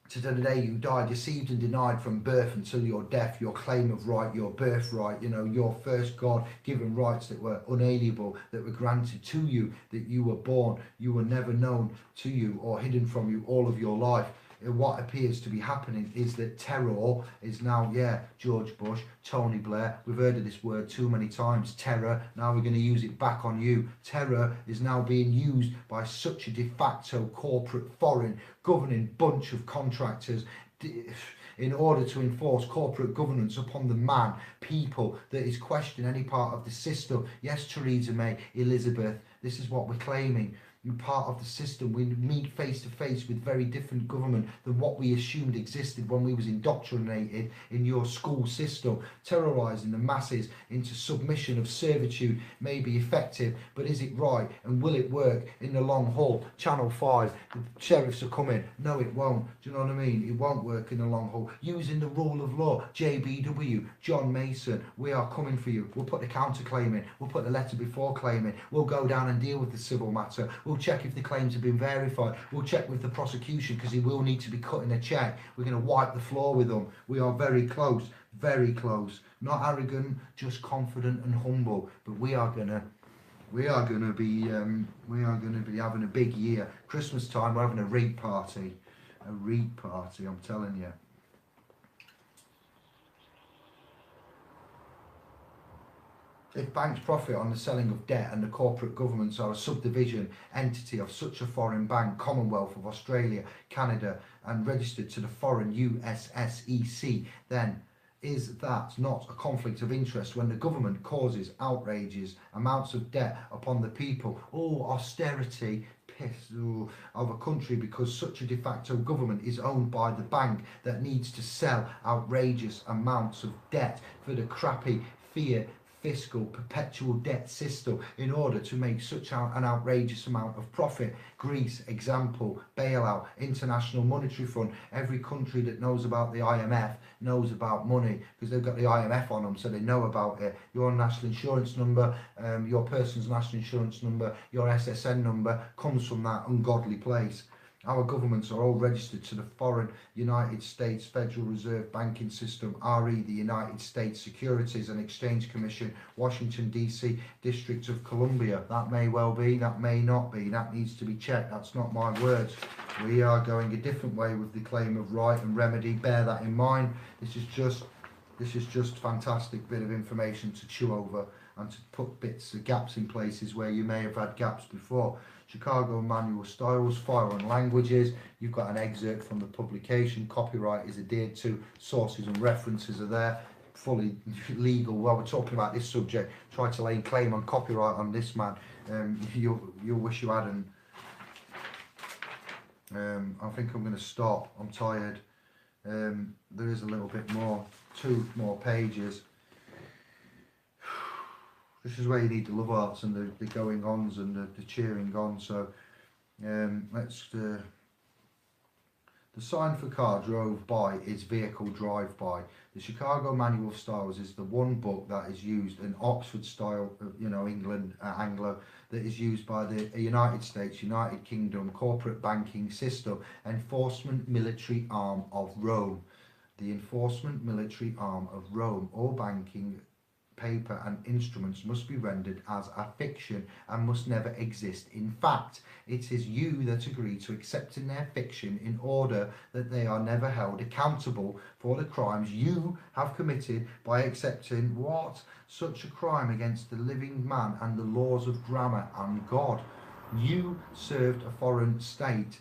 to the day you die, deceived and denied from birth until your death, your claim of right, your birthright, your first God-given rights that were unalienable, that were granted to you, that you were born, you were never known to you or hidden from you all of your life. What appears to be happening is that terror is now, George Bush, Tony Blair, we've heard of this word too many times, terror, now we're going to use it back on you. Terror is now being used by such a de facto corporate foreign governing bunch of contractors in order to enforce corporate governance upon the man, people that is questioning any part of the system. Yes, Theresa May, Elizabeth, this is what we're claiming. You're part of the system. We meet face to face with very different government than what we assumed existed when we was indoctrinated in your school system. Terrorising the masses into submission of servitude may be effective, but is it right and will it work in the long haul? Channel 5, the sheriffs are coming. No, it won't. Do you know what I mean? It won't work in the long haul. Using the rule of law, JBW, John Mason, we are coming for you. We'll put the counterclaim in. We'll put the letter before claim in. We'll go down and deal with the civil matter. We'll check if the claims have been verified. We'll check with the prosecution because he will need to be cutting a check. We're going to wipe the floor with them. We are very close, very close. Not arrogant, just confident and humble. But we are gonna be having a big year. Christmas time, we're having a read party. A read party, I'm telling you. If banks profit on the selling of debt and the corporate governments are a subdivision entity of such a foreign bank, Commonwealth of Australia, Canada, and registered to the foreign USSEC, then is that not a conflict of interest when the government causes outrageous amounts of debt upon the people? Austerity of a country because such a de facto government is owned by the bank that needs to sell outrageous amounts of debt for the crappy fiat fiscal perpetual debt system in order to make such an outrageous amount of profit. Greece, example, bailout, International Monetary Fund. Every country that knows about the IMF knows about money because they've got the IMF on them, so they know about it. Your national insurance number, your person's national insurance number, your SSN number comes from that ungodly place. Our governments are all registered to the foreign United States Federal Reserve Banking System, RE, the United States Securities and Exchange Commission, Washington, D.C., District of Columbia. That may well be, that may not be. That needs to be checked. That's not my words. We are going a different way with the claim of right and remedy. Bear that in mind. This is just fantastic bit of information to chew over and to put bits of gaps in places where you may have had gaps before. Chicago Manual Styles, Foreign Languages. You've got an excerpt from the publication. Copyright is adhered to. Sources and references are there. Fully legal. While we're talking about this subject, try to lay claim on copyright on this man. You'll wish you hadn't. I think I'm going to stop. I'm tired. There is a little bit more. 2 more pages. This is where you need the love arts and the going ons and the cheering on. So let's The sign for car drove by is vehicle drive by. The Chicago Manual of Styles is the one book that is used in Oxford style, England, Anglo, that is used by the United States, United Kingdom, corporate banking system, enforcement military arm of Rome. The enforcement military arm of Rome, all banking paper and instruments must be rendered as a fiction and must never exist in fact. It is you that agree to accepting their fiction in order that they are never held accountable for the crimes you have committed by accepting what? Such a crime against the living man and the laws of grammar and God. You served a foreign state.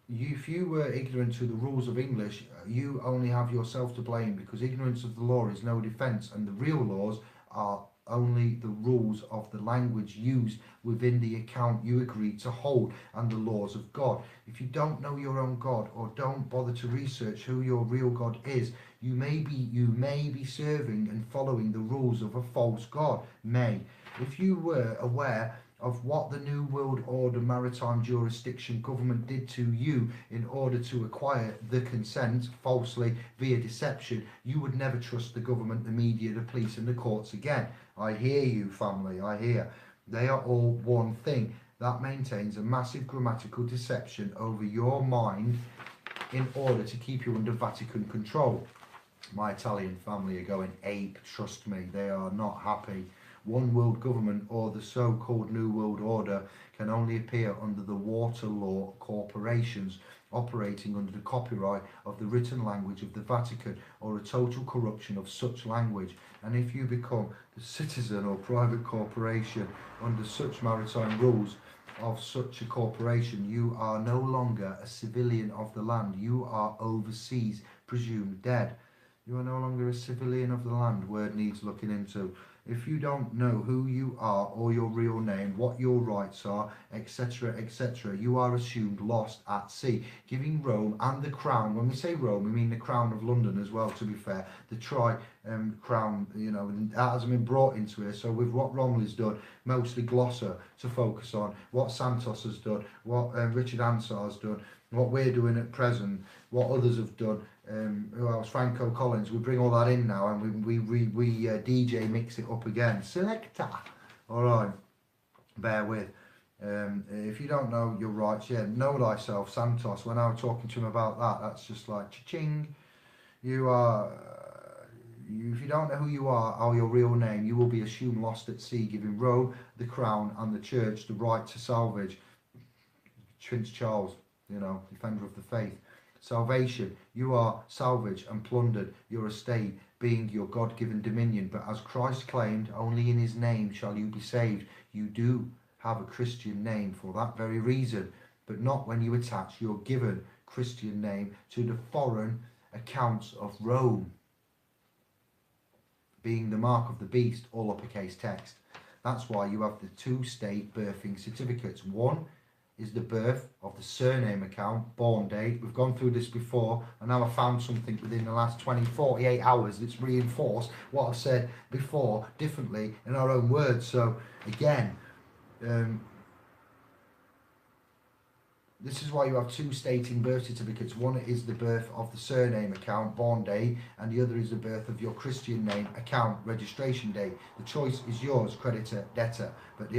If you were ignorant to the rules of English, you only have yourself to blame, because ignorance of the law is no defence, and the real laws are only the rules of the language used within the account you agreed to hold and the laws of God. If you don't know your own God, or don't bother to research who your real God is, you may be serving and following the rules of a false God. If you were aware of what the New World Order maritime jurisdiction government did to you in order to acquire the consent falsely via deception, you would never trust the government, the media, the police and the courts again. I hear you, family, I hear. They are all one thing. That maintains a massive grammatical deception over your mind in order to keep you under Vatican control. My Italian family are going ape, trust me, they are not happy. One world government, or the so-called New World Order, can only appear under the water law corporations operating under the copyright of the written language of the Vatican, or a total corruption of such language. And if you become the citizen or private corporation under such maritime rules of such a corporation, you are no longer a civilian of the land. You are overseas, presumed dead. You are no longer a civilian of the land. Word needs looking into. If you don't know who you are or your real name, what your rights are, etc., etc., you are assumed lost at sea, giving Rome and the crown. When we say Rome, we mean the crown of London as well, to be fair. The crown, that hasn't been brought into here. So with what Romilly's done, mostly Gloucester to focus on, what Santos has done, what Richard Ansar's done, what we're doing at present, what others have done, who else? Franco Collins. We bring all that in now, and we DJ mix it up again. Selector. All right, bear with. If you don't know your rights, know thyself, Santos. When I was talking to him about that, that's just like cha-ching. You are. If you don't know who you are or your real name, you will be assumed lost at sea, giving Rome, the crown, and the church the right to salvage. Prince Charles, defender of the faith. Salvation, you are salvaged and plundered, your estate being your God-given dominion. But as Christ claimed, only in his name shall you be saved. You do have a Christian name for that very reason, but not when you attach your given Christian name to the foreign accounts of Rome, being the mark of the beast, all uppercase text. That's why you have the two state birthing certificates. One is the birth of the surname account, born date. We've gone through this before, and now I found something within the last 48 hours that's reinforced what I've said before differently in our own words. So again, this is why you have two stating birth certificates. One is the birth of the surname account, born date, and the other is the birth of your Christian name account, registration date. The choice is yours, creditor, debtor, but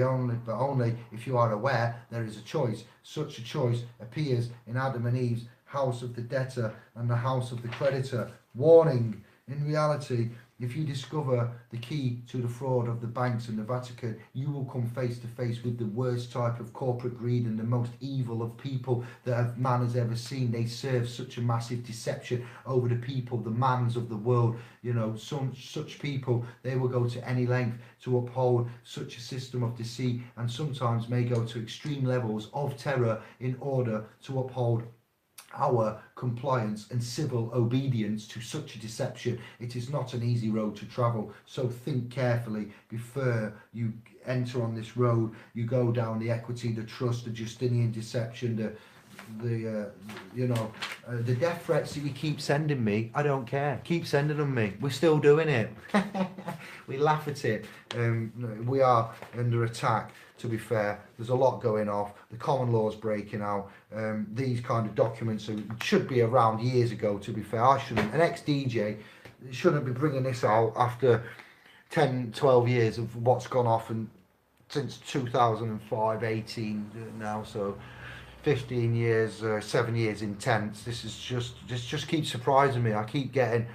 only if you are aware there is a choice. Such a choice appears in Adam and Eve's house of the debtor and the house of the creditor. Warning, in reality, if you discover the key to the fraud of the banks and the Vatican, you will come face to face with the worst type of corporate greed and the most evil of people that man has ever seen. They serve such a massive deception over the people, the mans of the world. Such people, they will go to any length to uphold such a system of deceit, and sometimes may go to extreme levels of terror in order to uphold our compliance and civil obedience to such a deception. It is not an easy road to travel, so think carefully before you enter on this road. You go down the equity, the trust, the Justinian deception, the death threats that you keep sending me, I don't care. Keep sending them me. We're still doing it. We laugh at it. We are under attack, to be fair. There's a lot going off. The common law's breaking out. These kind of documents should be around years ago, to be fair. I shouldn't. An ex-DJ shouldn't be bringing this out after 10, 12 years of what's gone off and since 2005, 18 now, so 15 years, 7 years intense. This just keeps surprising me. I keep getting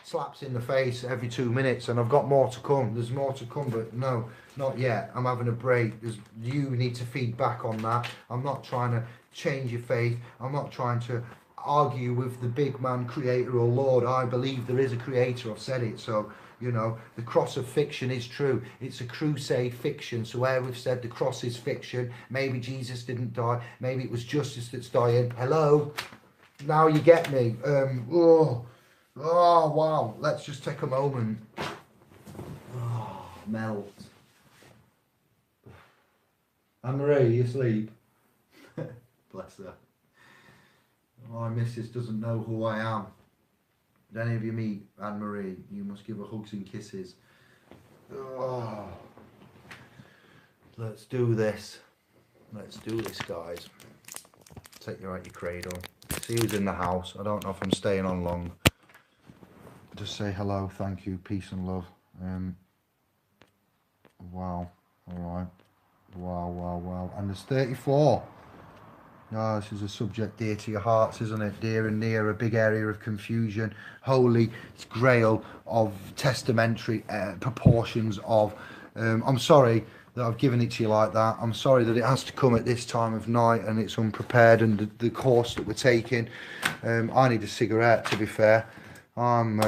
slaps in the face every 2 minutes, and I've got more to come. There's more to come, but no, not yet. I'm having a break. You need to feed back on that. I'm not trying to change your faith. I'm not trying to argue with the big man creator or Lord. I believe there is a creator. I've said it. So, you know, the cross of fiction is true. It's a crusade fiction. So where we've said the cross is fiction, maybe Jesus didn't die, maybe it was justice that's dying. Hello? Now you get me. Oh, wow. Let's just take a moment. Oh, melt. Anne-Marie, you asleep? Bless her. My missus doesn't know who I am. Did any of you meet Anne-Marie? You must give her hugs and kisses. Oh. Let's do this. Let's do this, guys. Take you out your cradle. See who's in the house. I don't know if I'm staying on long. Just say hello, thank you, peace and love. Wow. Alright. Wow. And there's 34. Oh, this is a subject dear to your hearts, isn't it? Dear and near, a big area of confusion, holy grail of testamentary proportions of. I'm sorry that I've given it to you like that. I'm sorry that it has to come at this time of night and it's unprepared, and the course that we're taking. I need a cigarette, to be fair. I'm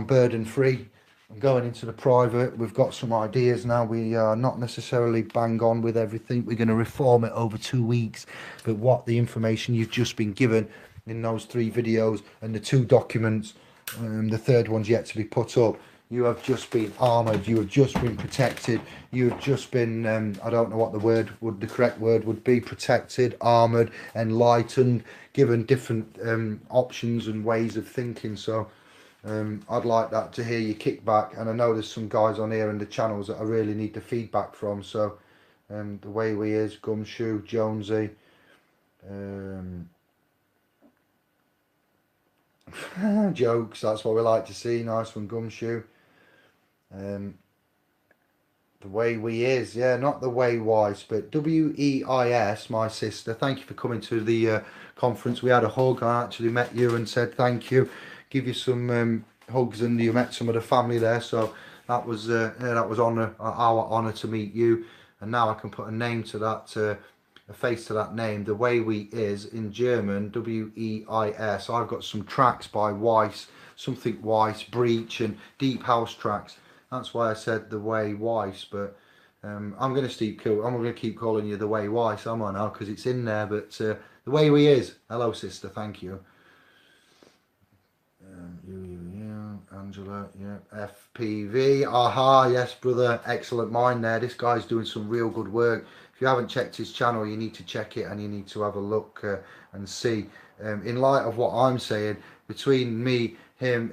burden free. I'm going into the private. We've got some ideas now. We are not necessarily bang on with everything. We're going to reform it over 2 weeks. But what the information you've just been given in those 3 videos and the 2 documents, the third one's yet to be put up. You have just been armoured. You have just been protected. You have just been, I don't know what the correct word would be, protected, armoured, enlightened, given different options and ways of thinking. So I'd like that to hear you kick back, and I know there's some guys on here in the channels that I really need the feedback from. So the way we is, Gumshoe, Jonesy, jokes, that's what we like to see. Nice one, Gumshoe. The way we is, yeah, not the way wise, but WEIS, my sister. Thank you for coming to the conference. We had a hug. I actually met you and said thank you. Give you some hugs, and you met some of the family there, so that was our honour to meet you. And now I can put a name to that, a face to that name. The way we is in German, WEIS. I've got some tracks by Weiss, something Weiss, Breach, and Deep House tracks. That's why I said the way Weiss, but I'm going to keep calling you the way Weiss, am I now, because it's in there. But the way we is. Hello, sister. Thank you. Angela, yeah, FPV, aha, yes, brother, excellent mind there. This guy's doing some real good work. If you haven't checked his channel, you need to check it, and you need to have a look and see. In light of what I'm saying, between me, him,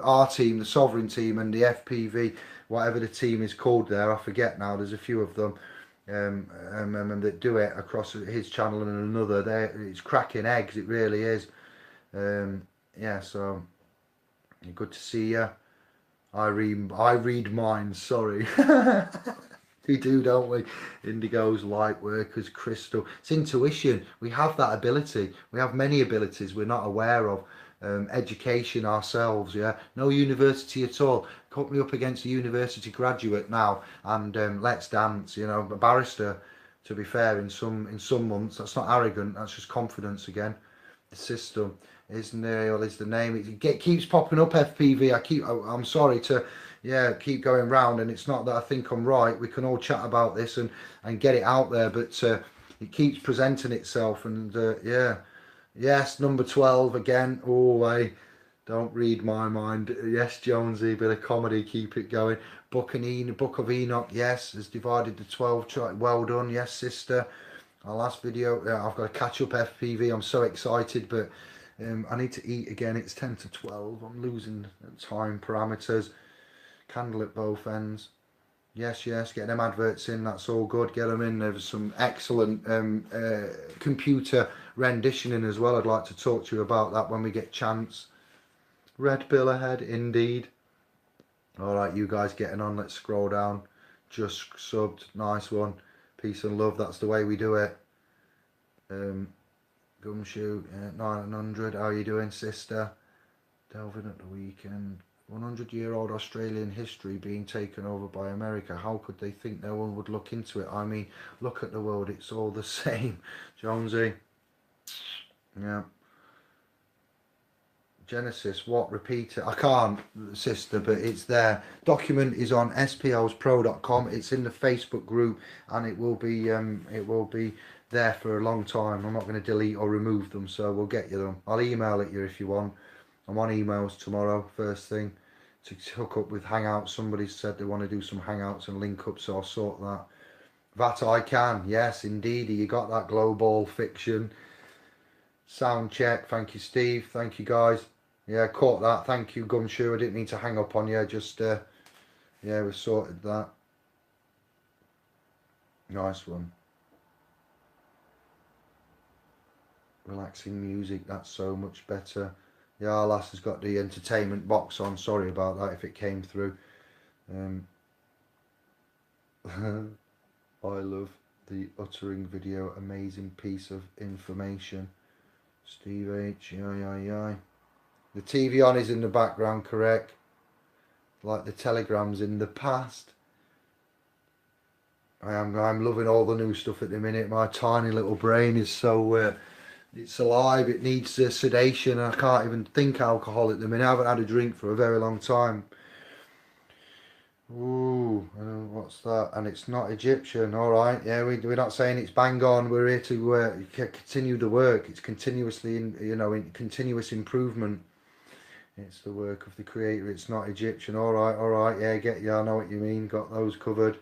our team, the Sovereign team, and the FPV, whatever the team is called there, I forget now, there's a few of them that do it across his channel and another. It's cracking eggs, it really is. Yeah, so good to see you. I read minds, sorry. We do, don't we? Indigos, light workers, crystal. It's intuition. We have that ability. We have many abilities we're not aware of. Education ourselves, yeah. No university at all. Put me up against a university graduate now, and let's dance. You know, a barrister. To be fair, in some months, that's not arrogant. That's just confidence again. The system. Israel is the name. It keeps popping up, FPV. I'm sorry to, keep going round, and it's not that I think I'm right. We can all chat about this and get it out there, but it keeps presenting itself, and yes, number 12 again. Oh, I don't read my mind. Yes, Jonesy, bit of comedy, keep it going. Book of Enoch, yes, has divided the 12. Well done, yes, sister. Our last video, I've got to catch up FPV. I'm so excited, but I need to eat again. It's 10 to 12. I'm losing time parameters. Candle at both ends. Yes, get them adverts in. That's all good. Get them in. There's some excellent computer renditioning as well. I'd like to talk to you about that when we get chance. Red bill ahead, indeed. All right, you guys getting on. Let's scroll down. Just subbed. Nice one. Peace and love. That's the way we do it. Gumshoe 900. How are you doing, sister? Delving at the weekend. 100-year-old Australian history being taken over by America. How could they think no one would look into it? I mean, look at the world. It's all the same. Jonesy. Yeah. Genesis, what? Repeat it. I can't, sister, but it's there. Document is on splspro.com. It's in the Facebook group, and it will be there for a long time. I'm not going to delete or remove them, so we'll get you them. I'll email it you if you want. I'm on emails tomorrow, first thing, to hook up with Hangouts. Somebody said they want to do some Hangouts and link up, so I'll sort that. That I can, yes, indeed. You got that global fiction. Sound check, thank you, Steve. Thank you, guys. Yeah, caught that. Thank you, Gumshoe. I didn't mean to hang up on you. Just, yeah, we sorted that. Nice one. Relaxing music, that's so much better. Yeah, our lass has got the entertainment box on. Sorry about that if it came through. I love the uttering video. Amazing piece of information. Steve H. Yeah. The TV on is in the background, correct? Like the telegrams in the past. I'm loving all the new stuff at the minute. My tiny little brain is so it's alive. It needs sedation. I can't even think alcohol at the minute. I haven't had a drink for a very long time. Ooh, what's that? And it's not Egyptian. All right, yeah, we're not saying it's bang on. We're here to continue the work. It's continuously, in continuous improvement. It's the work of the creator. It's not Egyptian. All right, yeah, I know what you mean. Got those covered.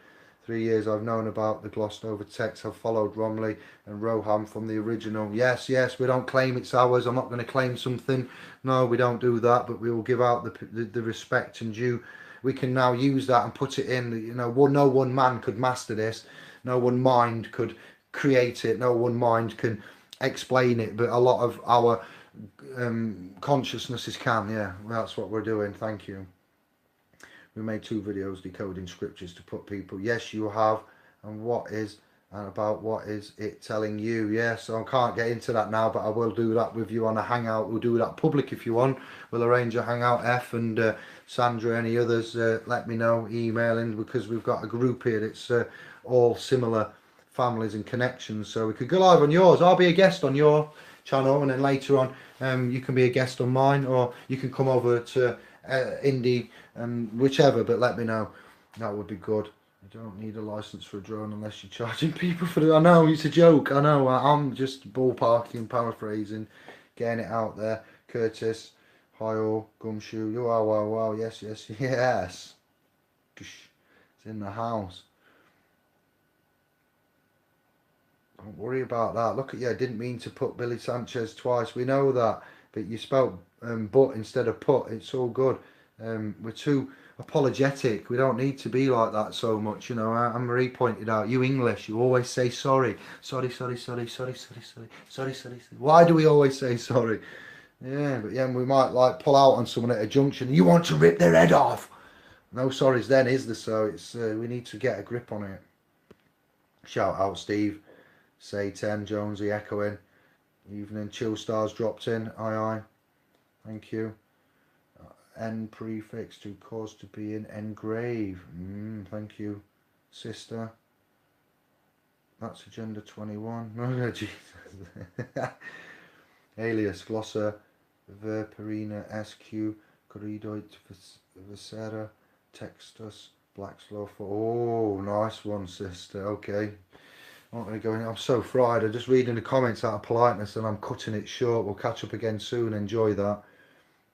3 years I've known about the glossed over text. I've followed Romley and Roham from the original. Yes, we don't claim it's ours. I'm not going to claim something. No, we don't do that, but we will give out the respect and due. We can now use that and put it in. No one man could master this. No one mind could create it. No one mind can explain it. But a lot of our consciousnesses can. Yeah, that's what we're doing. Thank you. We made 2 videos decoding scriptures to put people. Yes, you have. And what is it telling you? Yes, so I can't get into that now, but I will do that with you on a hangout. We'll do that public if you want. We'll arrange a hangout. F and Sandra, any others, let me know, emailing, because we've got a group here that's all similar families and connections. So we could go live on yours. I'll be a guest on your channel, and then later on you can be a guest on mine, or you can come over to Indie and whichever, but let me know. That would be good. You don't need a license for a drone unless you're charging people for it. I know, it's a joke. I know, I'm just ballparking, paraphrasing, getting it out there. Curtis, hi all, Gumshoe, you are, wow, yes. It's in the house. Don't worry about that. Look at you, I didn't mean to put Billy Sanchez twice. We know that, but you spelled but instead of put. It's all good. We're too apologetic. We don't need to be like that so much. Anne-Marie pointed out, you English, you always say sorry. Sorry. Why do we always say sorry? Yeah, but yeah, we might like pull out on someone at a junction. You want to rip their head off? No sorries then, is there? So it's we need to get a grip on it. Shout out Steve. Say 10, Jonesy echoing. Evening, Chill Stars dropped in. Aye. Thank you. N prefix to cause to be in engrave. Thank you, sister. That's agenda 21. Oh, Jesus. Alias Glosser Verperina SQ Corridoid Visera Textus Blackslow. Oh, nice one, sister. Okay. I'm not going to go in. I'm so fried. I'm just reading the comments out of politeness and I'm cutting it short. We'll catch up again soon. Enjoy that.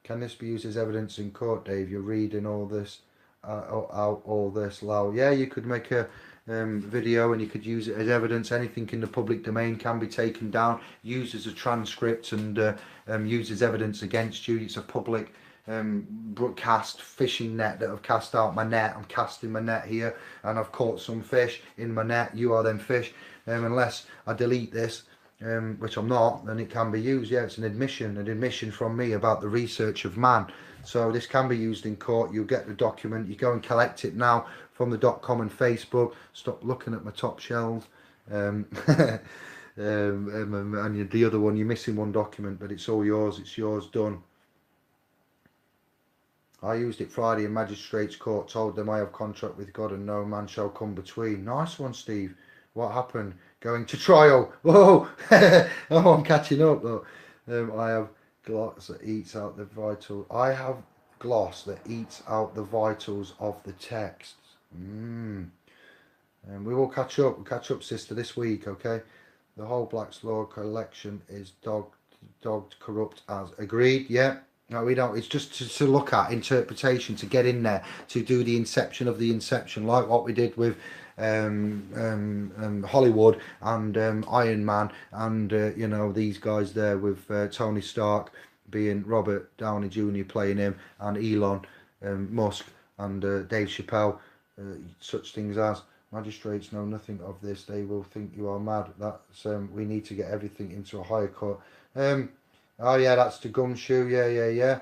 Can this be used as evidence in court, Dave? You're reading all this, all this, Lau. Yeah, you could make a video, and you could use it as evidence. Anything in the public domain can be taken down, used as a transcript, and used as evidence against you. It's a public broadcast fishing net that I've cast out my net. I'm casting my net here, and I've caught some fish in my net. You are them fish. Unless I delete this, which I'm not, then it can be used. Yeah, it's an admission from me about the research of man. So this can be used in court. You'll get the document. You go and collect it now from the .com and Facebook. Stop looking at my top shelves. And the other one, you're missing one document, but it's all yours. It's yours, done. I used it Friday in magistrates court, told them I have contract with God and no man shall come between. Nice one, Steve. What happened? Going to trial. Whoa! Oh, I'm catching up though. I have gloss that eats out the vitals. I have gloss that eats out the vitals of the texts. And we will catch up. We'll catch up, sister, this week, okay? The whole Black's Law collection is dogged corrupt as agreed. Yeah. No, we don't. It's just to look at interpretation, to get in there, to do the inception of the inception, like what we did with Hollywood and Iron Man, and you know, these guys there with Tony Stark being Robert Downey Jr. playing him, and Elon Musk and Dave Chappelle. Such things as magistrates know nothing of this. They will think you are mad. That's we need to get everything into a higher court. Oh yeah, that's the gumshoe. Yeah.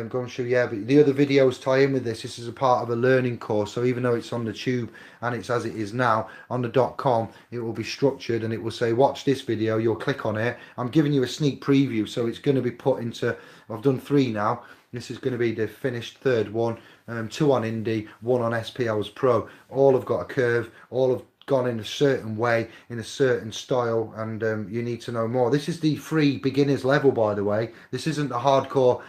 Gumshoe, yeah. But the other videos tie in with this. This is a part of a learning course. So even though it's on the tube and it's as it is now on the .com, it will be structured and it will say, watch this video. You'll click on it. I'm giving you a sneak preview, so it's going to be put into. I've done 3 now. This is going to be the finished 3rd one. 2 on Indie, 1 on SPL's Pro. All have got a curve. All have gone in a certain way, in a certain style, and you need to know more. This is the free beginners level, by the way. This isn't the hardcore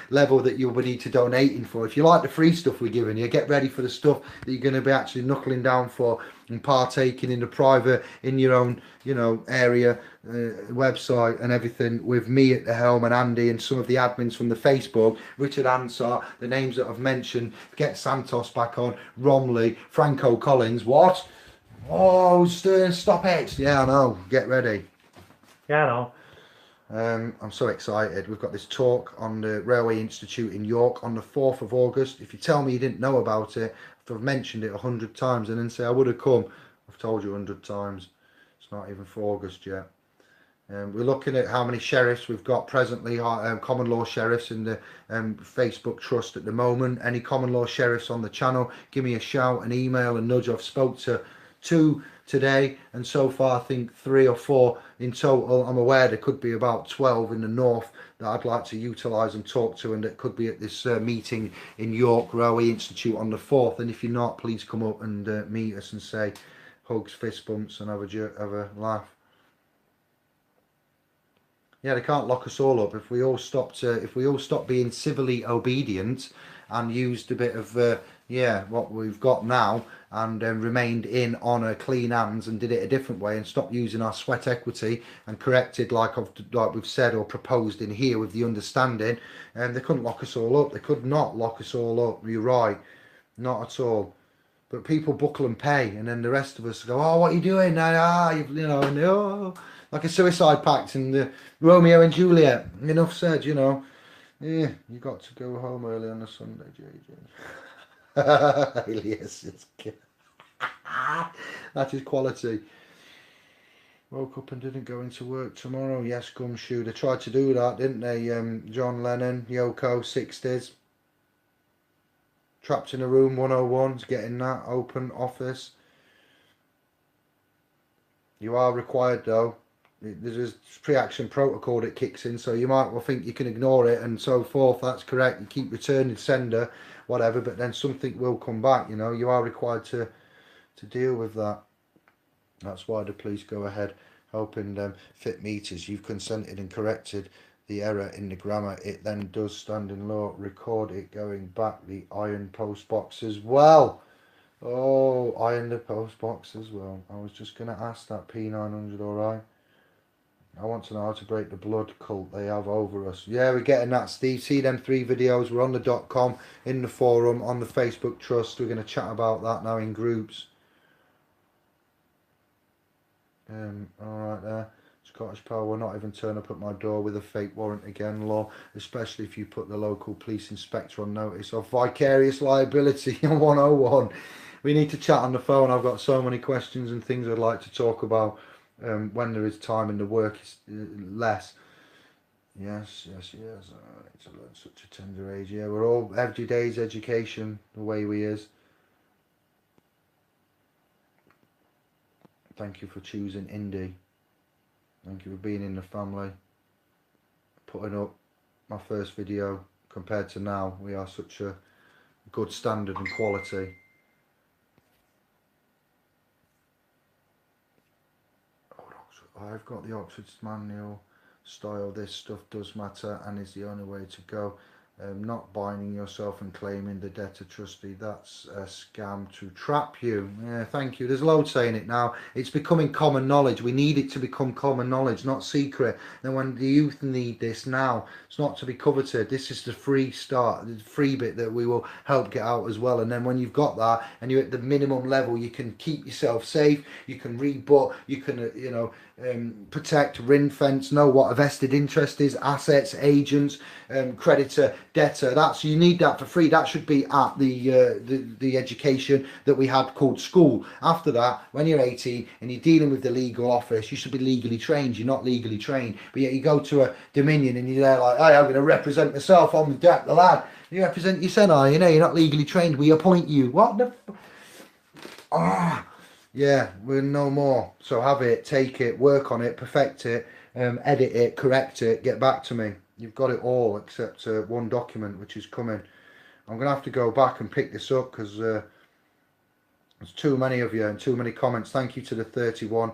level that you would need to donate in for. If you like the free stuff we're giving you, get ready for the stuff that you're going to be actually knuckling down for and partaking in the private, in your own, you know, area, website and everything, with me at the helm and Andy and some of the admins from the Facebook, Richard Ansart, the names that I've mentioned, Get Santos back on, Romley, Franco Collins. What? Oh, stop it. Yeah, I know. Get ready. Yeah, I know. I'm so excited. We've got this talk on the Railway Institute in York on the 4th of August. If you tell me you didn't know about it, if I've mentioned it 100 times and then say I would have come, I've told you 100 times. It's not even for August yet. We're looking at how many sheriffs we've got presently, common law sheriffs in the Facebook trust at the moment. Any common law sheriffs on the channel, give me a shout, an email, a nudge. I've spoke to 2 today, and so far I think 3 or 4 in total. I'm aware there could be about 12 in the north that I'd like to utilise and talk to, and that could be at this meeting in York Railway Institute on the 4th. And if you're not, please come up and meet us and say hugs, fist bumps, and have a laugh. Yeah, they can't lock us all up if we all stop being civilly obedient and used a bit of what we've got now, and remained in honour, clean hands, and did it a different way, and stopped using our sweat equity and corrected like we've said or proposed in here with the understanding. They couldn't lock us all up. They could not lock us all up. You're right, not at all. But people buckle and pay, and then the rest of us go, oh, what are you doing? Like a suicide pact and the Romeo and Juliet. Enough said, you know. Yeah, you got to go home early on a Sunday, JJ. Alias, that is quality. Woke up and didn't go into work tomorrow. Yes, gumshoe. They tried to do that, didn't they? John Lennon, Yoko, 60s. Trapped in a Room 101's getting that open office. You are required though. There's a pre-action protocol that kicks in, so you might well think you can ignore it and so forth. That's correct. You keep returning sender, whatever, but then something will come back. You know, you are required to deal with that. That's why the police go ahead helping them fit meters. You've consented and corrected the error in the grammar. It then does stand in law. Record it going back. The iron post box as well. Oh, iron the post box as well. I was just going to ask that P900, all right? I want to know how to break the blood cult they have over us. Yeah, we're getting that, Steve. See them 3 videos. We're on the .com, in the forum, on the Facebook trust. We're going to chat about that now in groups. Alright there. Scottish Power will not even turn up at my door with a fake warrant again, law, especially if you put the local police inspector on notice of vicarious liability on 101. We need to chat on the phone. I've got so many questions and things I'd like to talk about when there is time and the work is less. Yes. I need to learn such a tender age. Yeah, we're all every day's education the way we is. Thank you for choosing indie. Thank you for being in the family. Putting up my first video compared to now. We are such a good standard and quality. I've got the Oxford manual style. This stuff does matter and is the only way to go. Not binding yourself and claiming the debtor trustee, that's a scam to trap you. Yeah, thank you. There's loads saying it now. It's becoming common knowledge. We need it to become common knowledge, not secret. And when the youth need this now, it's not to be coveted. This is the free start, the free bit that we will help get out as well. And then when you've got that and you're at the minimum level, you can keep yourself safe, you can rebut, you can protect, ring fence, know what a vested interest is, assets, agents, creditor, debtor. That's, you need that for free. That should be at the education that we had called school. After that, when you're 18 and you're dealing with the legal office, you should be legally trained. You're not legally trained, but yet you go to a Dominion and you're there like, hey, I'm going to represent myself on the deck, the lad. You represent your son, are you? No, you're not legally trained. We appoint you. What the yeah, we're no more. So have it, take it, work on it, perfect it, edit it, correct it, get back to me. You've got it all except one document which is coming. I'm going to have to go back and pick this up because there's too many of you and too many comments. Thank you to the 31.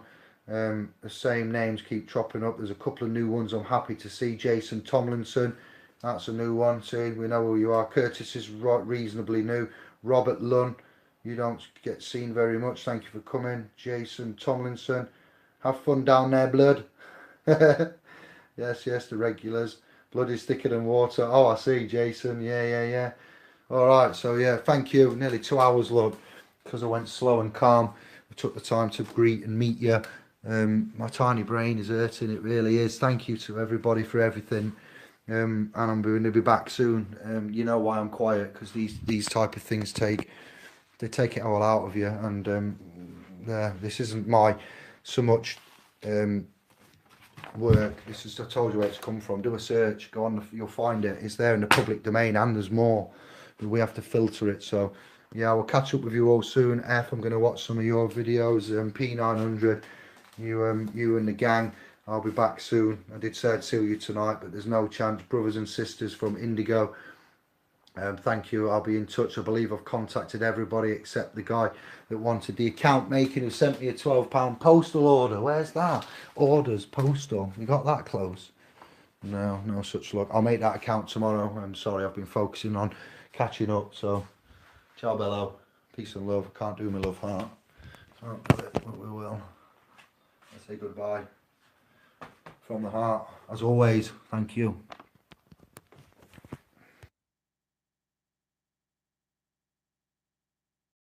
The same names keep chopping up. There's a couple of new ones I'm happy to see. Jason Tomlinson, that's a new one. See, we know who you are. Curtis is reasonably new. Robert Lunn, you don't get seen very much. Thank you for coming. Jason Tomlinson, have fun down there, blood. Yes, the regulars. Blood is thicker than water. Oh, I see, Jason. Yeah. All right, so yeah, thank you. Nearly 2 hours, look, because I went slow and calm. I took the time to greet and meet you. My tiny brain is hurting. It really is. Thank you to everybody for everything. And I'm going to be back soon. You know why I'm quiet, because these type of things take it all out of you. And this isn't my so much work. This is, I told you where it's come from. Do a search, go on, you'll find it. It's there in the public domain, and there's more, but we have to filter it. So yeah, I will catch up with you all soon. F, I'm going to watch some of your videos. P900, you and the gang. I'll be back soon. I did say I'd see you tonight, but there's no chance. Brothers and sisters from Indigo, thank you. I'll be in touch. I believe I've contacted everybody except the guy that wanted the account making, who sent me a £12 postal order. Where's that? Orders, postal. We got that close? No such luck. I'll make that account tomorrow. I'm sorry, I've been focusing on catching up. So, ciao bello. Peace and love. Can't do my love heart. Can't do it, but we will. I say goodbye from the heart. As always, thank you.